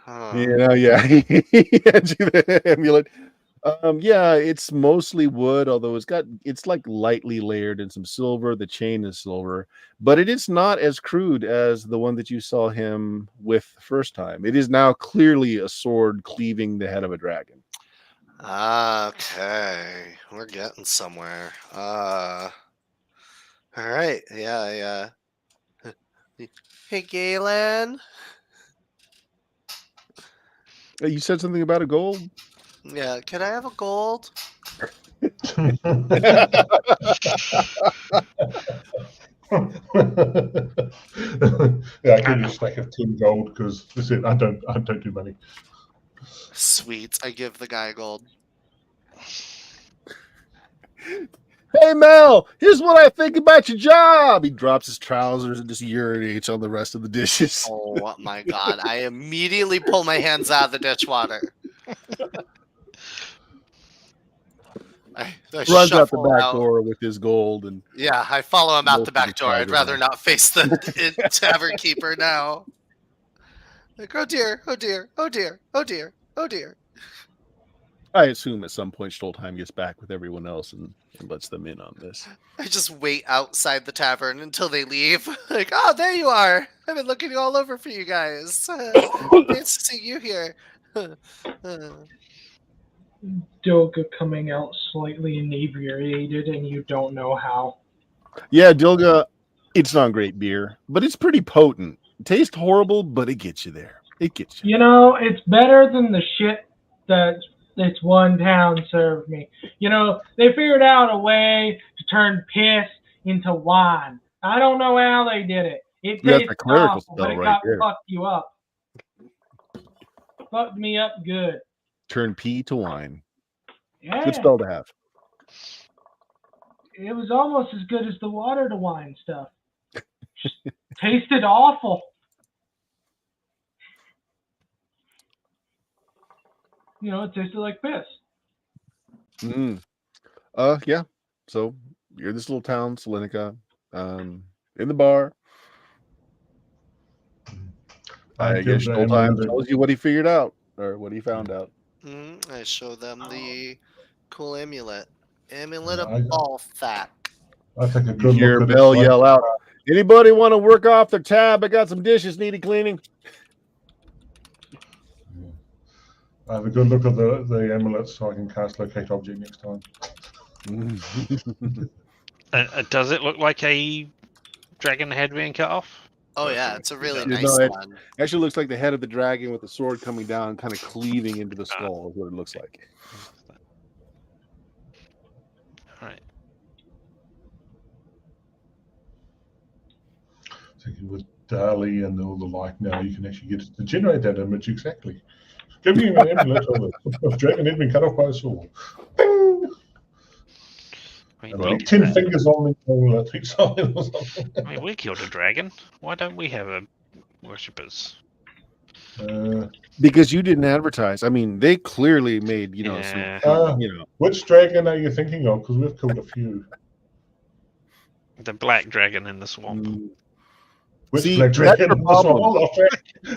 Yeah. He hands you the amulet. Yeah, it's mostly wood, although it's like lightly layered in some silver. The chain is silver, but it is not as crude as the one that you saw him with the first time. It is now clearly a sword cleaving the head of a dragon. Okay, we're getting somewhere. All right, yeah. Hey, Galen. You said something about a gold? Yeah, can I have a gold? Yeah, I give you a stack of 10 gold because that's it. I don't do money. Sweet, I give the guy gold. Hey, Mel, here's what I think about your job. He drops his trousers and just urinates on the rest of the dishes. Oh my god, I immediately pull my hands out of the dishwater. I Runs out the shuffle back out. door with his gold and Yeah, I follow him out Most the of back the door. I'd tigers rather are. not face the tavern keeper now. Like, oh dear, oh dear, oh dear, oh dear, oh dear. I assume at some point Stoltheim gets back with everyone else and lets them in on this. I just wait outside the tavern until they leave. Like, oh, there you are. I've been looking all over for you guys. Nice to see you here. Dilga coming out slightly inebriated, and you don't know how. Yeah, Dilga, it's not great beer, but it's pretty potent. It tastes horrible, but it gets you there. It gets you. It's better than the shit that this one town served me. They figured out a way to turn piss into wine. I don't know how they did it. It You got tastes the clerical awful, but spell it right there. fucked you up. Fucked me up good. Turn pee to wine. Yeah. Good spell to have. It was almost as good as the water to wine stuff. Tasted awful. It tasted like piss. Yeah. So you're in this little town, Salonika, in the bar. I guess Old Time tells you what he figured out or what he found out. I show them the cool amulet. Amulet of I- Balthak. I take a You good hear look at Bell it. yell out, "Anybody want to work off their tab? I got some dishes needed cleaning." I have a good look at the amulet so I can cast locate object next time. Does it look like a dragon head being cut off? Oh yeah, it's a really Yeah, nice no, it- one. Actually looks like the head of the dragon with the sword coming down, kind of cleaving into the skull is what it looks like. All right. Thinking with DALI and all the like now, you can actually get it to generate that image exactly. Give me an amulet of dragon head been cut off by a sword. Bing! I mean, And we like did 10 that. fingers on the amulet each side or something. I mean, we killed a dragon. Why don't we have a worshippers? Because you didn't advertise. I mean, they clearly made, Yeah. Which dragon are you thinking of? Because we've killed a few. The black dragon in the swamp. Which See, black that's dragon? the This problem. one? Oh,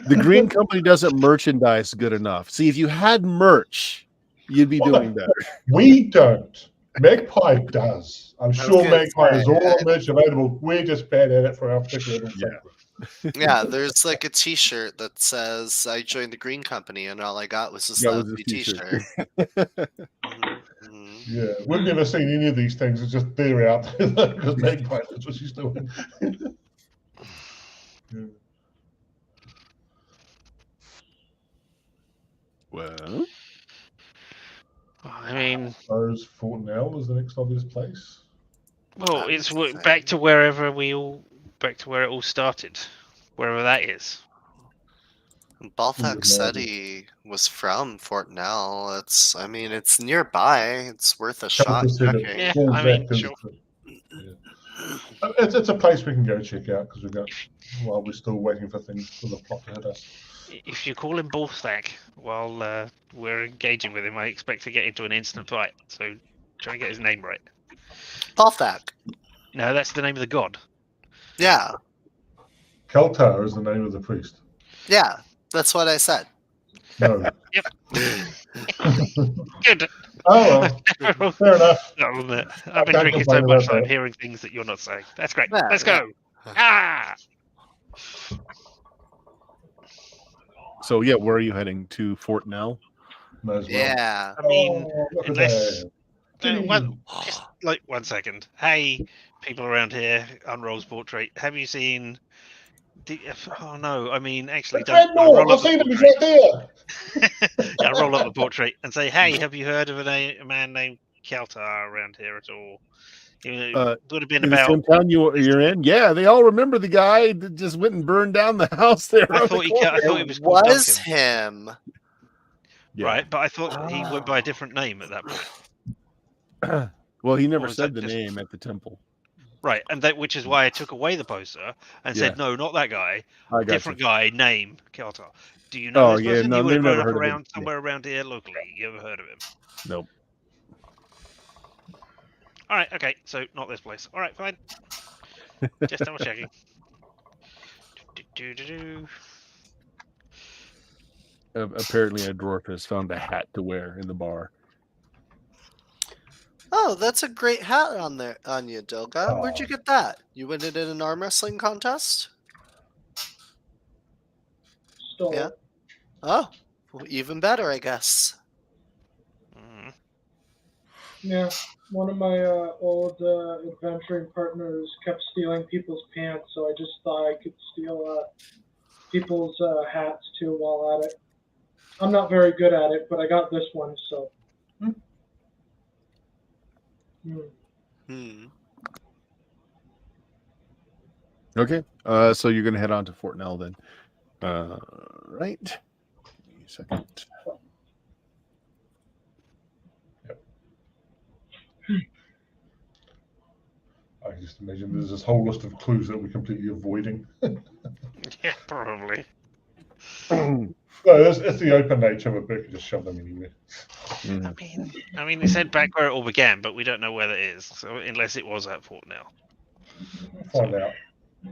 The Green Company doesn't merchandise good enough. See, if you had merch, you'd be doing better. We don't. Magpie does. I'm sure gonna Magpie has say, all the merch available. We're just bad at it for our particular little Yeah. segment. Yeah, there's like a T-shirt that says "I joined the Green Company," and all I got was this That was lousy his T-shirt. t-shirt. Mhm. Yeah, we've never seen any of these things. It's just they're out there because Magpie knows what she's doing. Yeah. Well, I mean, Suppose Fort Nell is the next obvious place. well, I it's would back say- to where it all started, wherever that is. Balthak said he was from Fort Nell. It's nearby. It's worth a shot. Couple said it checking. Yeah, falls I mean, back 'cause sure. it's a place we can go check out because we've got while we're still waiting for things for the plot to hit us. If you call him Bullstack while we're engaging with him, I expect to get into an instant fight. So try and get his name right. Balthak. No, that's the name of the god. Yeah, Keltar is the name of the priest. yeah, that's what I said. No. Yep. Good. Oh well, fair enough. I've been can't drinking so complain much about that I'm that. hearing things that you're not saying. That's great. Yeah, Let's yeah. go. Ah! so yeah, where are you heading? To Fort Nell? Might as well. Yeah. I mean, Oh, look at unless that. just like 1 second. Hey, people around here, Unroll's portrait. Have you seen? Oh no, I mean actually, It's don't. Red I'll North. roll I've up the seen him. He's portrait. right there. I'll roll up the portrait and say, "Hey, have you heard of a man named Keltar around here at all? Would have been In the about." same town you're in? Yeah, they all remember the guy that just went and burned down the house there. I on thought the he corner. was called Was Duncan, him. Yeah. right? But I thought he went by a different name at that point. Well, he Or never was said that the just- name at the temple. Right, and which is why I took away the poster and said, "No, not that guy. I got Different you. guy, name Keltar." Do you know Oh, this yeah, person? no, You would have they've grown never up heard of him. around somewhere around here locally. You ever heard of him? Nope. All right, okay, so not this place. All right, fine. Just double checking. Apparently, a dwarf has found a hat to wear in the bar. Oh, that's a great hat on you, Dilga. Where'd you get that? You win it in an arm wrestling contest? Stole Yeah. it. Oh, well, even better, I guess. Yeah, one of my old adventuring partners kept stealing people's pants, so I just thought I could steal people's hats too while at it. I'm not very good at it, but I got this one, so. Okay. So you're going to head on to Fort Nell then. Right. Give me a second. I just imagine there's this whole list of clues that we're completely avoiding. Yeah, probably. No, it's the open nature of it, but you can just shove them anywhere. I mean, it said back where it all began, but we don't know where that is. So unless it was at Fort now, We'll find out.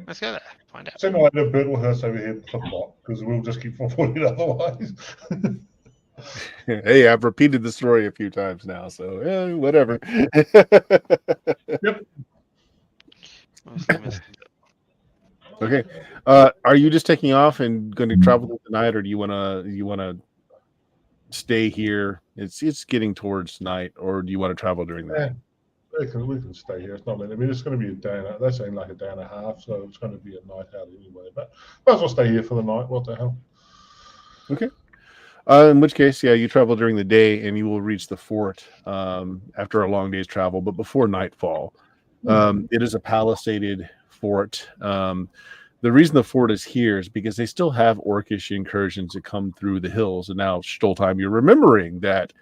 let's go there. Find out. Sooner or later, Bert will hurt over here flip flop because we'll just keep avoiding otherwise. Hey, I've repeated the story a few times now, so whatever. Yep. Okay. Are you just taking off and going to travel tonight, or do you wanna stay here? It's getting towards night, or do you want to travel during the night? We can stay here. It's not. I mean, it's going to be a day. They're saying like a day and a half, so it's going to be a night out anyway. But might as well stay here for the night. What the hell? Okay. In which case, yeah, you travel during the day, and you will reach the fort after a long day's travel, but before nightfall. It is a palisaded fort. The reason the fort is here is because they still have orcish incursions that come through the hills. And now, Stoltheim, you're remembering that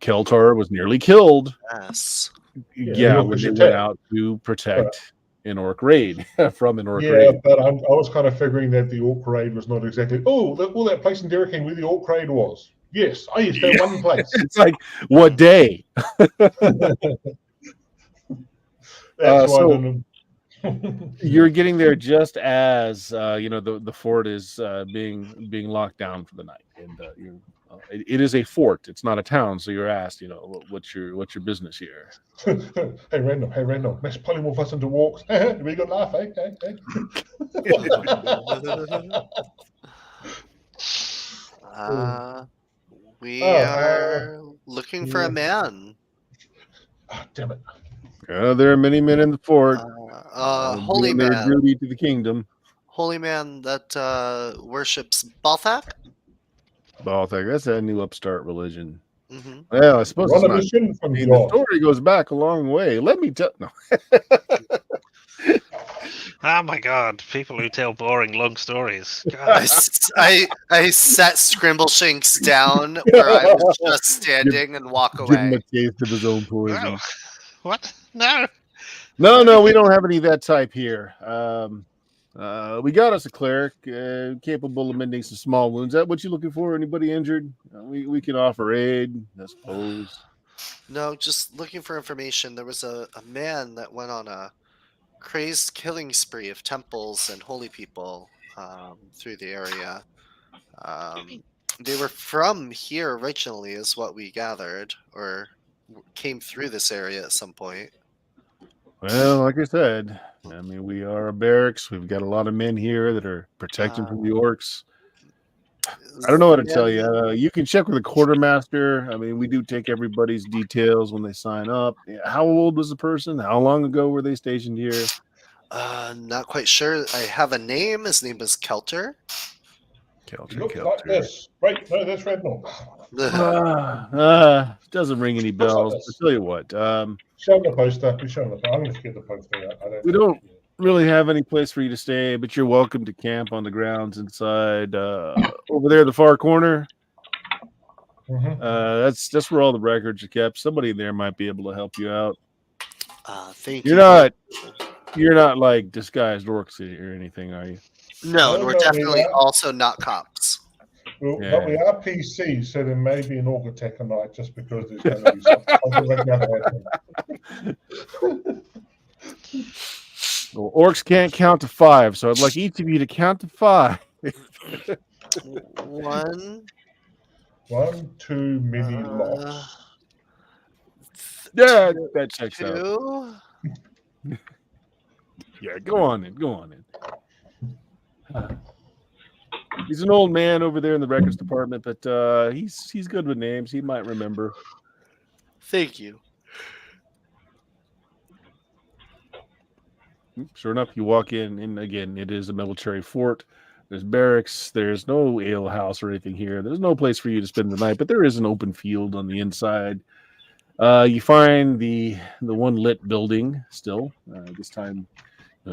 Keltar was nearly killed. Yes. Yeah, when they went out to protect an orc raid from an orc raid. Yeah, but I was kind of figuring that the orc raid was not exactly. Oh, that place in Derrick where the orc raid was. Yes, I used that one place. It's like, what day? That's why so you're getting there just as the fort is being locked down for the night, and it is a fort. It's not a town. So you're asked, what's your business here? Hey Randall, let's polymorph us into walks. We got laugh, eh? We are looking for a man. Oh, damn it. There are many men in the fort. Holy doing their man. duty to the kingdom. Holy man that worships Balthak? Balthak, that's a new upstart religion. Mm-hmm. Well, I suppose it's not. From The story goes back a long way. Let me tell. No. Oh my god, people who tell boring long stories. God. I set Scrimbleshanks down where I was just standing and walk Give him away. a taste of his own poison. No. What? No. No, we don't have any of that type here. We got us a cleric capable of mending some small wounds. Is that what you looking for? Anybody injured? We can offer aid, I suppose. No, just looking for information. There was a man that went on a crazed killing spree of temples and holy people through the area. They were from here originally, is what we gathered, or came through this area at some point. Well, like I said, I mean, we are a barracks. We've got a lot of men here that are protecting from the orcs. I don't know what to tell you. You can check with the quartermaster. I mean, we do take everybody's details when they sign up. How old was the person? How long ago were they stationed here? Not quite sure. I have a name. His name is Kelter. Look like this. Wait, no, that's Rednall. Doesn't ring any bells. I'll tell you what. Show the poster. We show the poster. I'm going to get the poster out. We don't really have any place for you to stay, but you're welcome to camp on the grounds inside over there, the far corner. Mm-hmm. That's where all the records are kept. Somebody there might be able to help you out. Thank you. You're not like disguised orcs or anything, are you? No, and we're definitely also not cops. Well, but we are PC, so there may be an orc attack tonight just because there's going to be something. Well, orcs can't count to 5, so I'd like each of you to count to 5. 1, 2 many lots. Yeah, that checks 2. out. Yeah, go on in. He's an old man over there in the records department, but he's good with names. He might remember. Thank you. Sure enough, you walk in, and again, it is a military fort. There's barracks. There's no ale house or anything here. There's no place for you to spend the night, but there is an open field on the inside. You find the one lit building still. This time,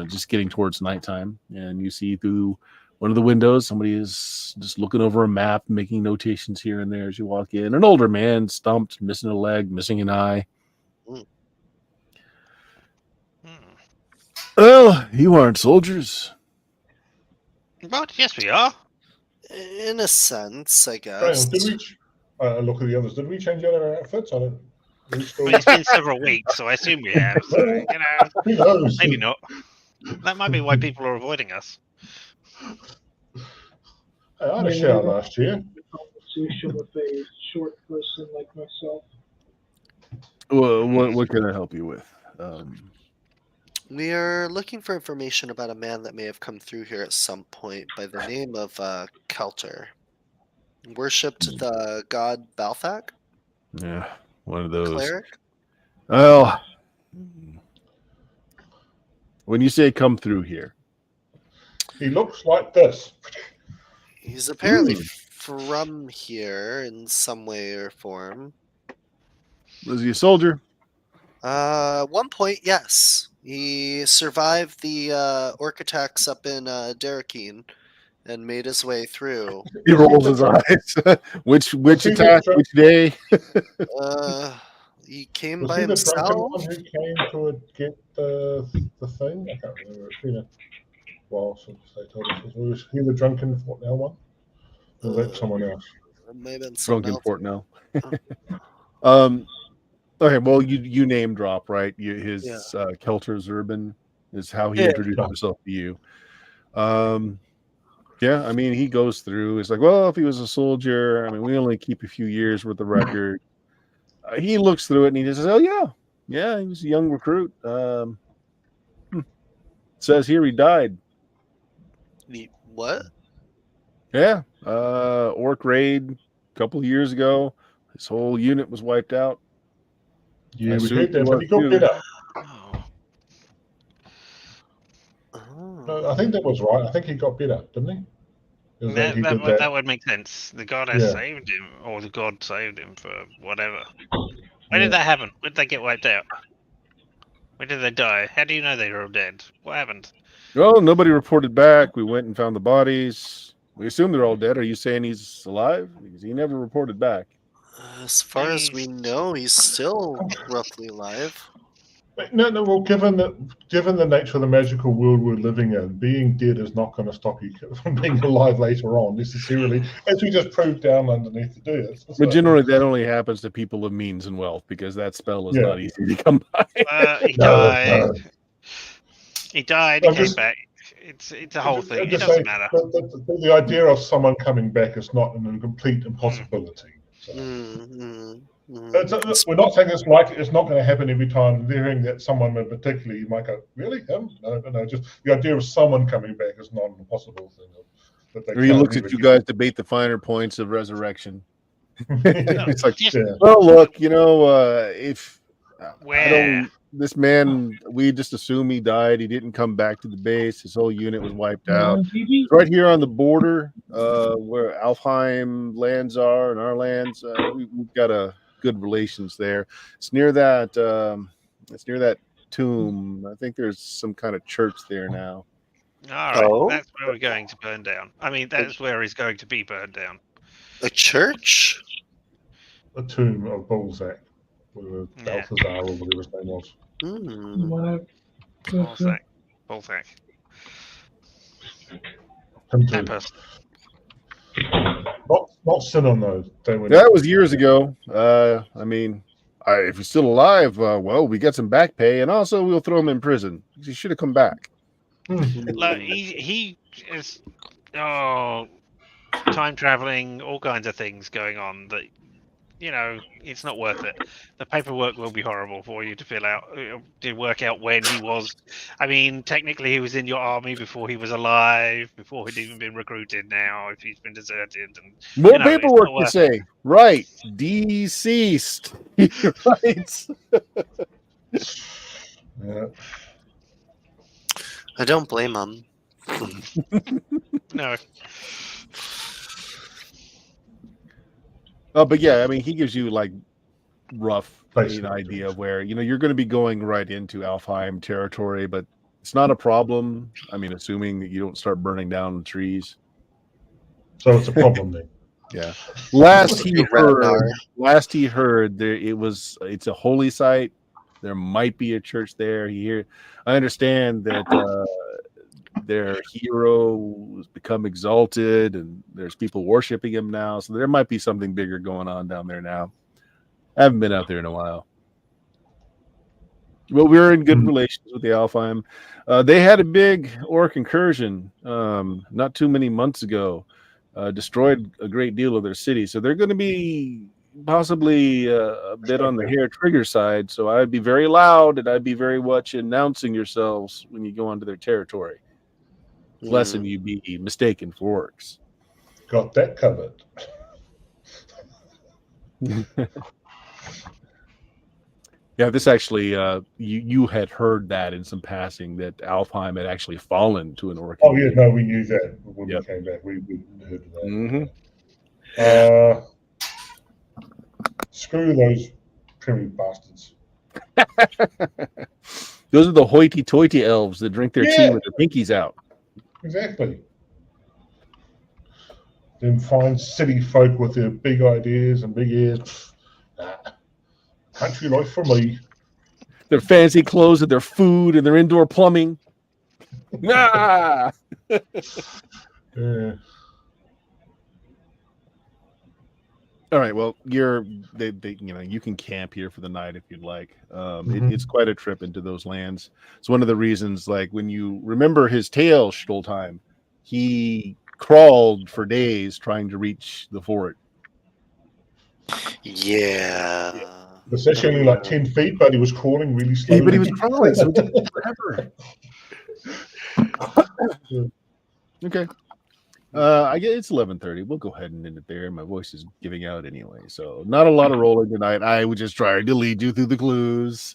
just getting towards nighttime, and you see through one of the windows somebody is just looking over a map, making notations here and there as you walk in. An older man, stumped, missing a leg, missing an eye. Well, you aren't soldiers. But yes, we are. In a sense, I Hang guess. on, did we? Look at the others. Did we change out our outfits? I don't. We still. Well, it's been several weeks, so I assume we have. So, Who knows? maybe not. That might be why people are avoiding us. Hey, I had a Maybe shower we don't last year. have a conversation with a short person like myself. Well, what can I help you with? We are looking for information about a man that may have come through here at some point by the name of Kelter. Worshipped the god Balthak? Yeah, one of those. Cleric? Well, when you say come through here, He looks like this. He's apparently Ooh. from here in some way or form. was he a soldier? One point, yes. He survived the orc attacks up in Derekine and made his way through. He rolls his eyes. which he the attack? drunk- Which day? He came Was by he the drunken himself. one who came to get the thing? I can't remember. It's been a while since they told us. Was he the drunken Fort Now one? Or was that someone else? It may have been someone Drunken else. Fort now. Okay, well, you name drop, right? His Yeah. Kelter Zurban is how he Yeah. introduced himself to you. Yeah, I mean, he goes through. It's like, well, if he was a soldier, I mean, we only keep a few years worth of record. He looks through it and he just says, "Oh yeah, he was a young recruit." Says here he died. What? Yeah, orc raid a couple of years ago. His whole unit was wiped out. Yeah, I we assume heard that, he but was he got too. better. Oh. No, I think that was right. I think he got better, didn't he? Is that he did that? That would make sense. The goddess Yeah. saved him, or the god saved him for whatever. When Yeah. did that happen? When did they get wiped out? When did they die? How do you know they were all dead? What happened? Well, nobody reported back. We went and found the bodies. We assume they're all dead. Are you saying he's alive? Because he never reported back. As far as we He's- know, he's still roughly alive. No. Well, given the nature of the magical world we're living in, being dead is not going to stop you from being alive later on necessarily, as we just proved down underneath the dirt. But generally, that only happens to people of means and wealth because that spell is Yeah. not easy to come by. He No, died. no. He died. He I'm came just- back. It's a whole thing. I'm It just doesn't saying, matter. the idea of someone coming back is not a complete impossibility. So. We're not saying it's not going to happen every time. Hearing that someone in particular, you might go, really? Him? No. Just the idea of someone coming back is not an impossible thing. That they Or he can't looks ever at you get. guys debate the finer points of resurrection. It's like, Just Yeah. well, look, if where? this man, we just assume he died. He didn't come back to the base. His whole unit was wiped out. It's right here on the border, where Alfheim lands are and our lands. We've got a good relations there. It's near that. It's near that tomb. I think there's some kind of church there now. All right, Oh. that's where we're going to burn down. I mean, that's where he's going to be burned down. A church? A tomb of Balzac, with Yeah. Balthazar or whatever his name was. Balzac. Him That too. person. Not Sinon though. They were That was years ago. I mean, if he's still alive, well, we get some back pay, and also we'll throw him in prison. He should have come back. Like he is time traveling, all kinds of things going on that it's not worth it. The paperwork will be horrible for you to fill out, to work out when he was. I mean, technically he was in your army before he was alive, before he'd even been recruited. Now, if he's been deserted, and More it's not paperwork to worth say. Right. Deceased. Right. Yeah. I don't blame him. No. Oh, but yeah, I mean, he gives you like rough Basic idea of where you're going to be going right into Alfheim territory, but it's not a problem. I mean, assuming that you don't start burning down the trees. So it's a problem then. Yeah. Last he Ragnar. heard, it's a holy site. There might be a church there. I understand that their hero has become exalted, and there's people worshiping him now. So there might be something bigger going on down there now. I haven't been out there in a while. Well, we're in good relations with the Alfheim. They had a big orc incursion not too many months ago, destroyed a great deal of their city. So they're going to be possibly a bit on the hair trigger side. So I'd be very loud, and I'd be very much announcing yourselves when you go onto their territory, lest you be mistaken for orcs. Got that covered. Yeah, this actually, you had heard that in some passing that Alfheim had actually fallen to an orc. Oh yeah, no, we knew that when we came back. We heard of that. Screw those prairie bastards. Those are the hoity-toity elves that drink their tea with their pinkies out. Exactly. Them fine city folk with their big ideas and big ears. Country life for me. Their fancy clothes and their food and their indoor plumbing. Ah! All right. Well, you can camp here for the night if you'd like. It's quite a trip into those lands. It's one of the reasons, like when you remember his tale, Stoltheim, he crawled for days trying to reach the fort. Yeah. It's actually only like 10 feet, but he was crawling really slowly. But he was crawling, so it took forever. Okay. I guess it's 11:30. We'll go ahead and end it there. My voice is giving out anyway, so not a lot of rolling tonight. I was just trying to lead you through the clues.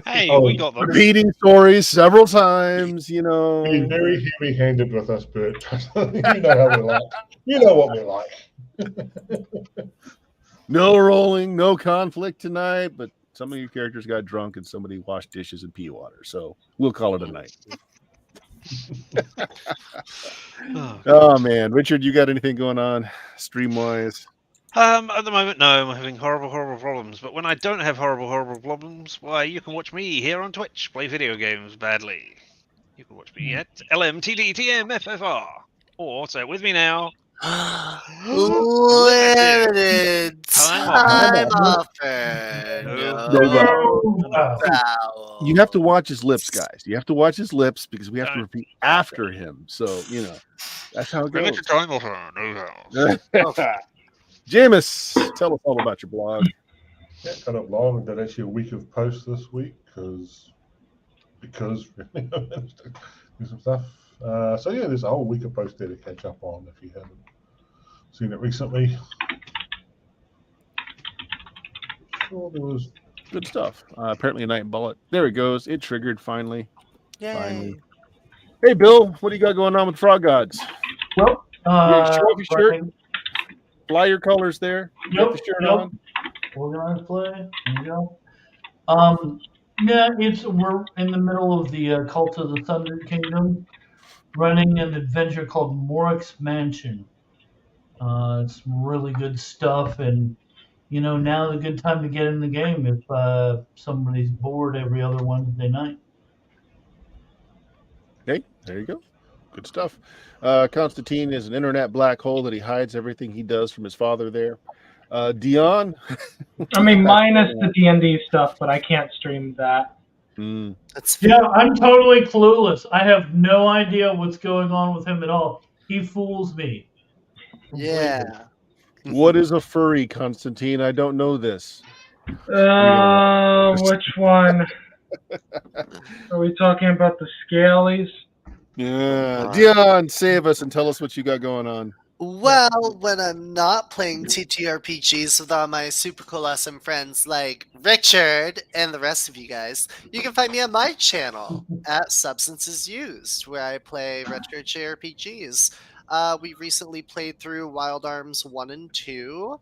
Hey, we got them. Repeating stories several times, you know. Being very heavy-handed with us, Bert. You know how we like. You know what we like. No rolling, no conflict tonight, but some of your characters got drunk and somebody washed dishes in pea water, so we'll call it a night. Oh man, Richard, you got anything going on stream wise? At the moment, no. I'm having horrible problems. But when I don't have horrible problems, why, you can watch me here on Twitch play video games badly. You can watch me at LMTDTMFFR. Or say it with me now. Limited time offer. You have to watch his lips, guys. You have to watch his lips because we have to repeat after him. So, that's how it goes. Limited time offer. Jameis, tell us all about your blog. Yeah, got a blog. Did actually a week of posts this week because really I managed to do some stuff. So yeah, there's a whole week of posts there to catch up on if you haven't seen it recently. Sure, there was good stuff. Apparently, a night bullet. There it goes. It triggered finally. Yay. Finally. Hey, Bill, what do you got going on with Frog Gods? Well, show off your shirt. Fly your colors there. Yep, Get the shirt on. Organized play. There you go. Yeah, we're in the middle of the Cult of the Thunder Kingdom, running an adventure called Morik's Mansion. It's really good stuff, and now's a good time to get in the game if somebody's bored every other Wednesday night. Okay, there you go. Good stuff. Constantine is an internet black hole that he hides everything he does from his father there. Dion? I mean, minus the D&D stuff, but I can't stream that. Yeah, I'm totally clueless. I have no idea what's going on with him at all. He fools me. Yeah. What is a furry, Constantine? I don't know this. Which one? Are we talking about the scalies? Yeah. Dion, save us and tell us what you got going on. Well, when I'm not playing TTRPGs with all my super cool awesome friends like Richard and the rest of you guys, you can find me on my channel at Substances Used, where I play retro JRPGs. We recently played through Wild Arms 1 and 2.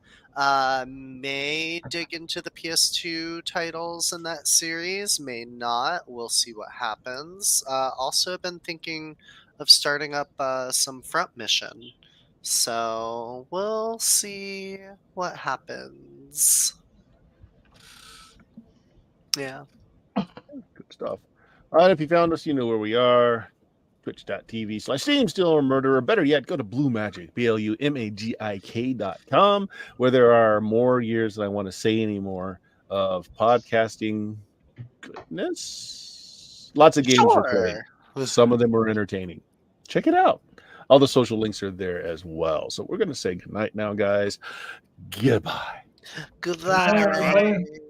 May dig into the PS2 titles in that series, may not. We'll see what happens. Also, I've been thinking of starting up some Front Mission. So we'll see what happens. Yeah. Good stuff. All right, if you found us, you know where we are. Twitch.tv/Steam Still Murderer. Better yet, go to Blue Magic, BLUMAGIK.com, where there are more years than I want to say anymore of podcasting goodness. Lots of games were played. Sure. Some of them were entertaining. Check it out. All the social links are there as well. So we're going to say goodnight now, guys. Goodbye. Goodbye, Bye, everybody. everybody.